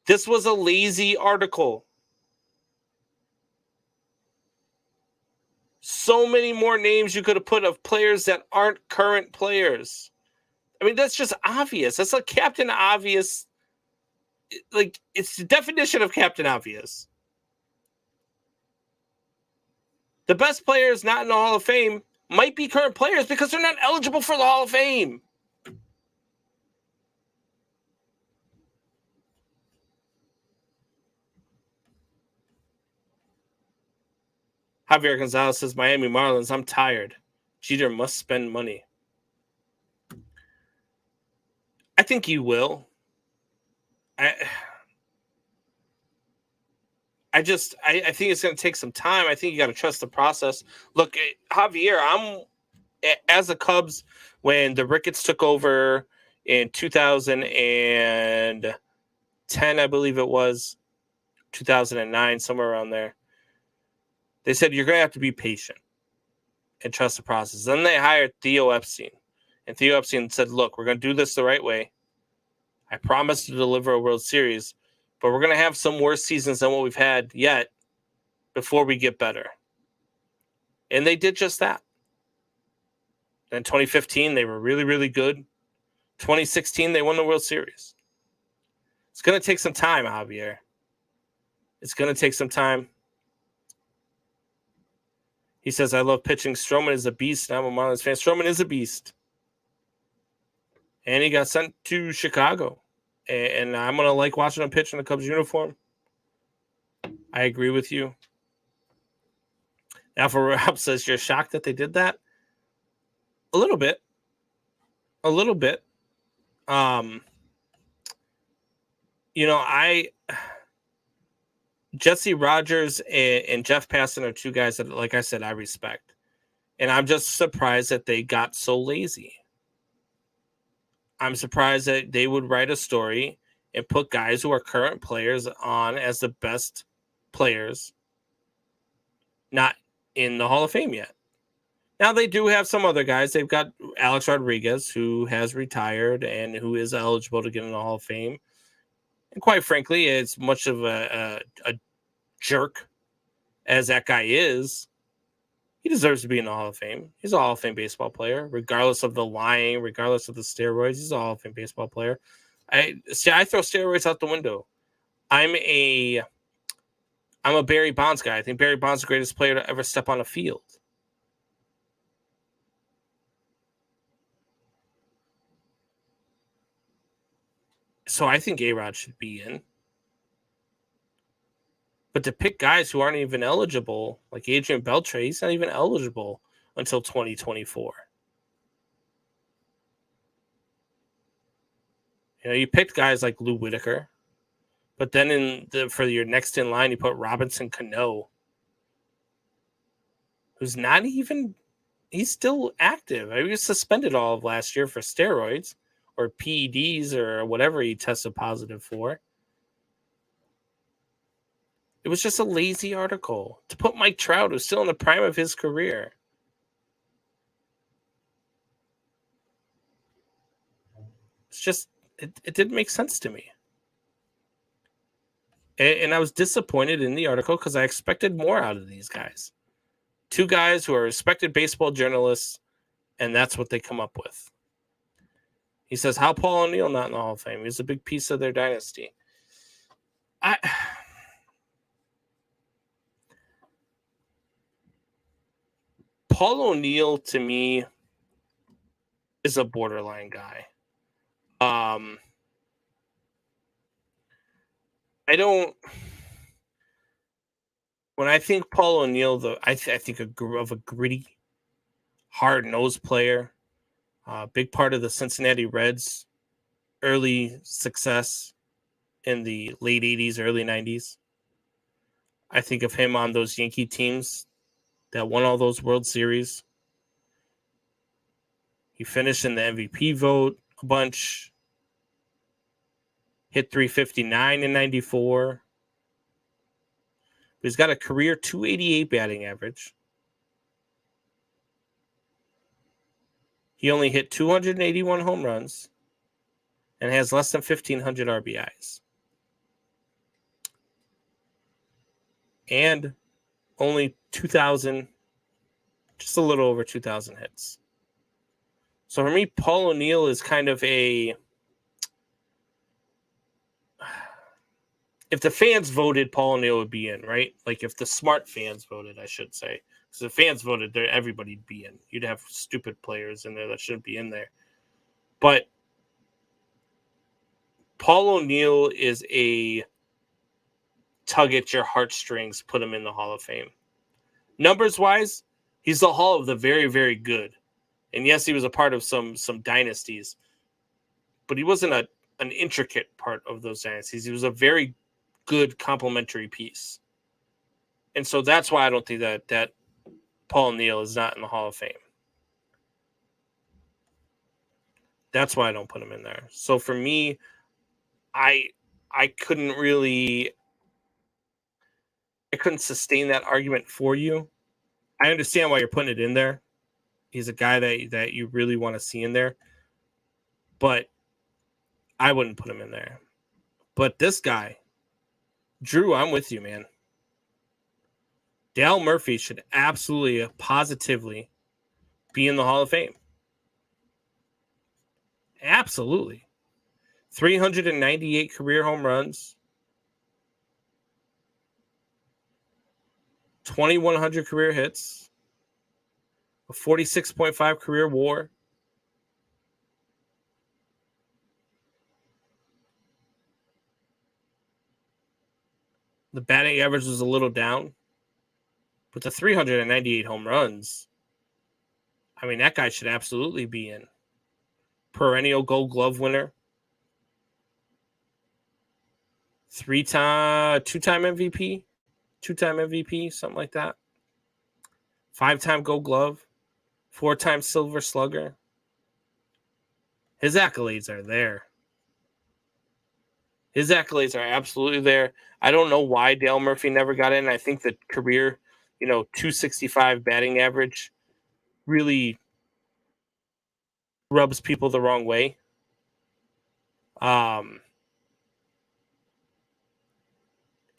This was a lazy article. So many more names you could have put of players that aren't current players. I mean, that's just obvious. That's like Captain Obvious. Like, it's the definition of Captain Obvious. The best players not in the Hall of Fame might be current players because they're not eligible for the Hall of Fame. Javier Gonzalez says, Miami Marlins, I'm tired. Jeter must spend money. I think he will. I think it's going to take some time. I think you got to trust the process. Look, Javier, as the Cubs, when the Ricketts took over in 2010, I believe it was, 2009, somewhere around there, they said, you're going to have to be patient and trust the process. Then they hired Theo Epstein. And Theo Epstein said, look, we're going to do this the right way. I promise to deliver a World Series, but we're going to have some worse seasons than what we've had yet before we get better. And they did just that. In 2015, they were really, really good. 2016, they won the World Series. It's going to take some time, Javier. It's going to take some time. He says, I love pitching. Stroman is a beast. I'm a Marlins fan. Stroman is a beast. And he got sent to Chicago. And I'm going to like watching him pitch in a Cubs uniform. I agree with you. Alpha Rob says, you're shocked that they did that? A little bit. Jesse Rogers and Jeff Passan are 2 guys that, like I said, I respect. And I'm just surprised that they got so lazy. I'm surprised that they would write a story and put guys who are current players on as the best players not in the Hall of Fame yet. Now, they do have some other guys. They've got Alex Rodriguez, who has retired and who is eligible to get in the Hall of Fame. And quite frankly, as much of a jerk as that guy is, he deserves to be in the Hall of Fame. He's a Hall of Fame baseball player, regardless of the lying, regardless of the steroids. He's a Hall of Fame baseball player. I throw steroids out the window. I'm a Barry Bonds guy. I think Barry Bonds is the greatest player to ever step on a field. So I think A-Rod should be in. But to pick guys who aren't even eligible, like Adrian Beltre, he's not even eligible until 2024. You picked guys like Lou Whitaker, but then for your next in line, you put Robinson Cano, who's he's still active. He was suspended all of last year for steroids, or PEDs or whatever he tested positive for. It was just a lazy article to put Mike Trout, who's still in the prime of his career. It's just, it didn't make sense to me. And I was disappointed in the article because I expected more out of these guys. Two guys who are respected baseball journalists, and that's what they come up with. He says, how Paul O'Neill not in the Hall of Fame? He's a big piece of their dynasty. Paul O'Neill, to me, is a borderline guy. When I think Paul O'Neill, I think of a gritty, hard-nosed player, big part of the Cincinnati Reds' early success in the late 80s, early 90s. I think of him on those Yankee teams that won all those World Series. He finished in the MVP vote a bunch. Hit 359 in 94. He's got a career 288 batting average. He only hit 281 home runs and has less than 1,500 RBIs. And only 2,000, just a little over 2,000 hits. So for me, Paul O'Neill is kind of a... If the fans voted, Paul O'Neill would be in, right? Like if the smart fans voted, I should say. Because if fans voted, everybody'd be in. You'd have stupid players in there that shouldn't be in there. But Paul O'Neill is a tug at your heartstrings, put him in the Hall of Fame. Numbers-wise, he's the Hall of the very, very good. And yes, he was a part of some dynasties. But he wasn't an intricate part of those dynasties. He was a very good complementary piece. And so that's why I don't think that Paul O'Neill is not in the Hall of Fame. That's why I don't put him in there. So for me, I couldn't sustain that argument for you. I understand why you're putting it in there. He's a guy that you really want to see in there. But I wouldn't put him in there. But this guy, Drew, I'm with you, man. Dale Murphy should absolutely, positively be in the Hall of Fame. Absolutely. 398 career home runs. 2,100 career hits. A 46.5 career WAR. The batting average was a little down. But the 398 home runs, I mean, that guy should absolutely be in. Perennial Gold Glove winner. Two-time MVP, something like that. 5-time Gold Glove. 4-time Silver Slugger. His accolades are there. His accolades are absolutely there. I don't know why Dale Murphy never got in. I think the career, 265 batting average really rubs people the wrong way. And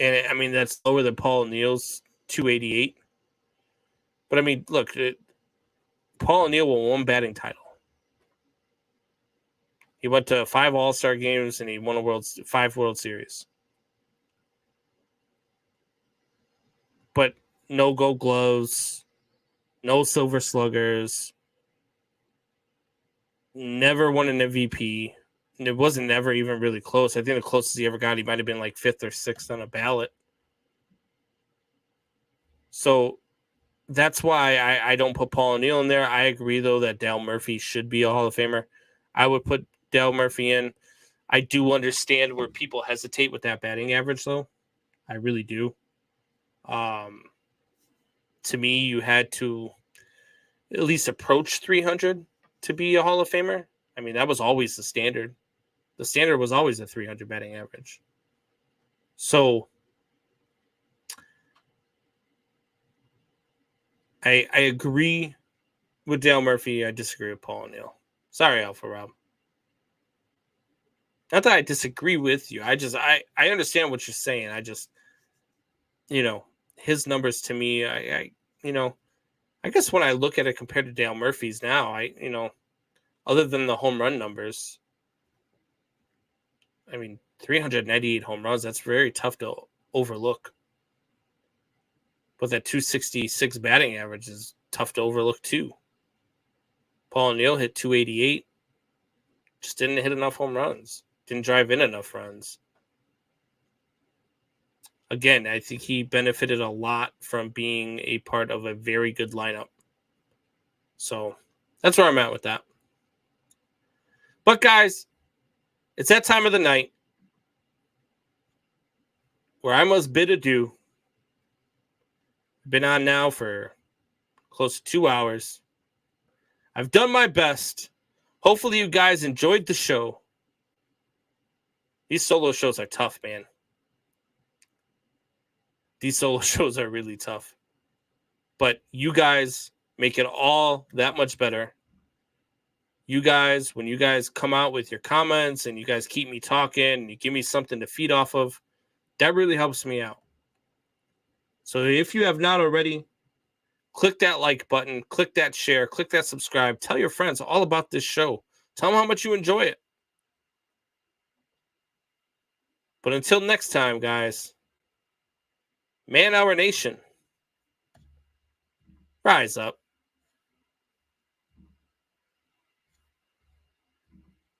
I mean, that's lower than Paul O'Neill's 288. But I mean, look, Paul O'Neill won one batting title. He went to 5 All-Star games and he won 5 World Series. But no Gold Gloves, no Silver Sluggers, never won an MVP. And it wasn't never even really close. I think the closest he ever got, he might have been like 5th or 6th on a ballot. So that's why I don't put Paul O'Neill in there. I agree, though, that Dale Murphy should be a Hall of Famer. I would put Dale Murphy in. I do understand where people hesitate with that batting average, though. I really do. To me, you had to at least approach 300 to be a Hall of Famer. I mean, that was always the standard. The standard was always a 300 batting average. So I agree with Dale Murphy. I disagree with Paul O'Neill. Sorry, Alpha Rob. Not that I disagree with you. I understand what you're saying. I just, his numbers to me, I guess when I look at it compared to Dale Murphy's now, other than the home run numbers, I mean, 398 home runs, that's very tough to overlook. But that 266 batting average is tough to overlook too. Paul O'Neill hit 288. Just didn't hit enough home runs. Didn't drive in enough runs. Again, I think he benefited a lot from being a part of a very good lineup. So that's where I'm at with that. But guys, it's that time of the night where I must bid adieu. Been on now for close to 2 hours. I've done my best. Hopefully you guys enjoyed the show. These solo shows are tough, man. These solo shows are really tough. But you guys make it all that much better. You guys, when you guys come out with your comments and you guys keep me talking and you give me something to feed off of, that really helps me out. So if you have not already, click that like button, click that share, click that subscribe. Tell your friends all about this show. Tell them how much you enjoy it. But until next time, guys, Man Hour Nation, rise up.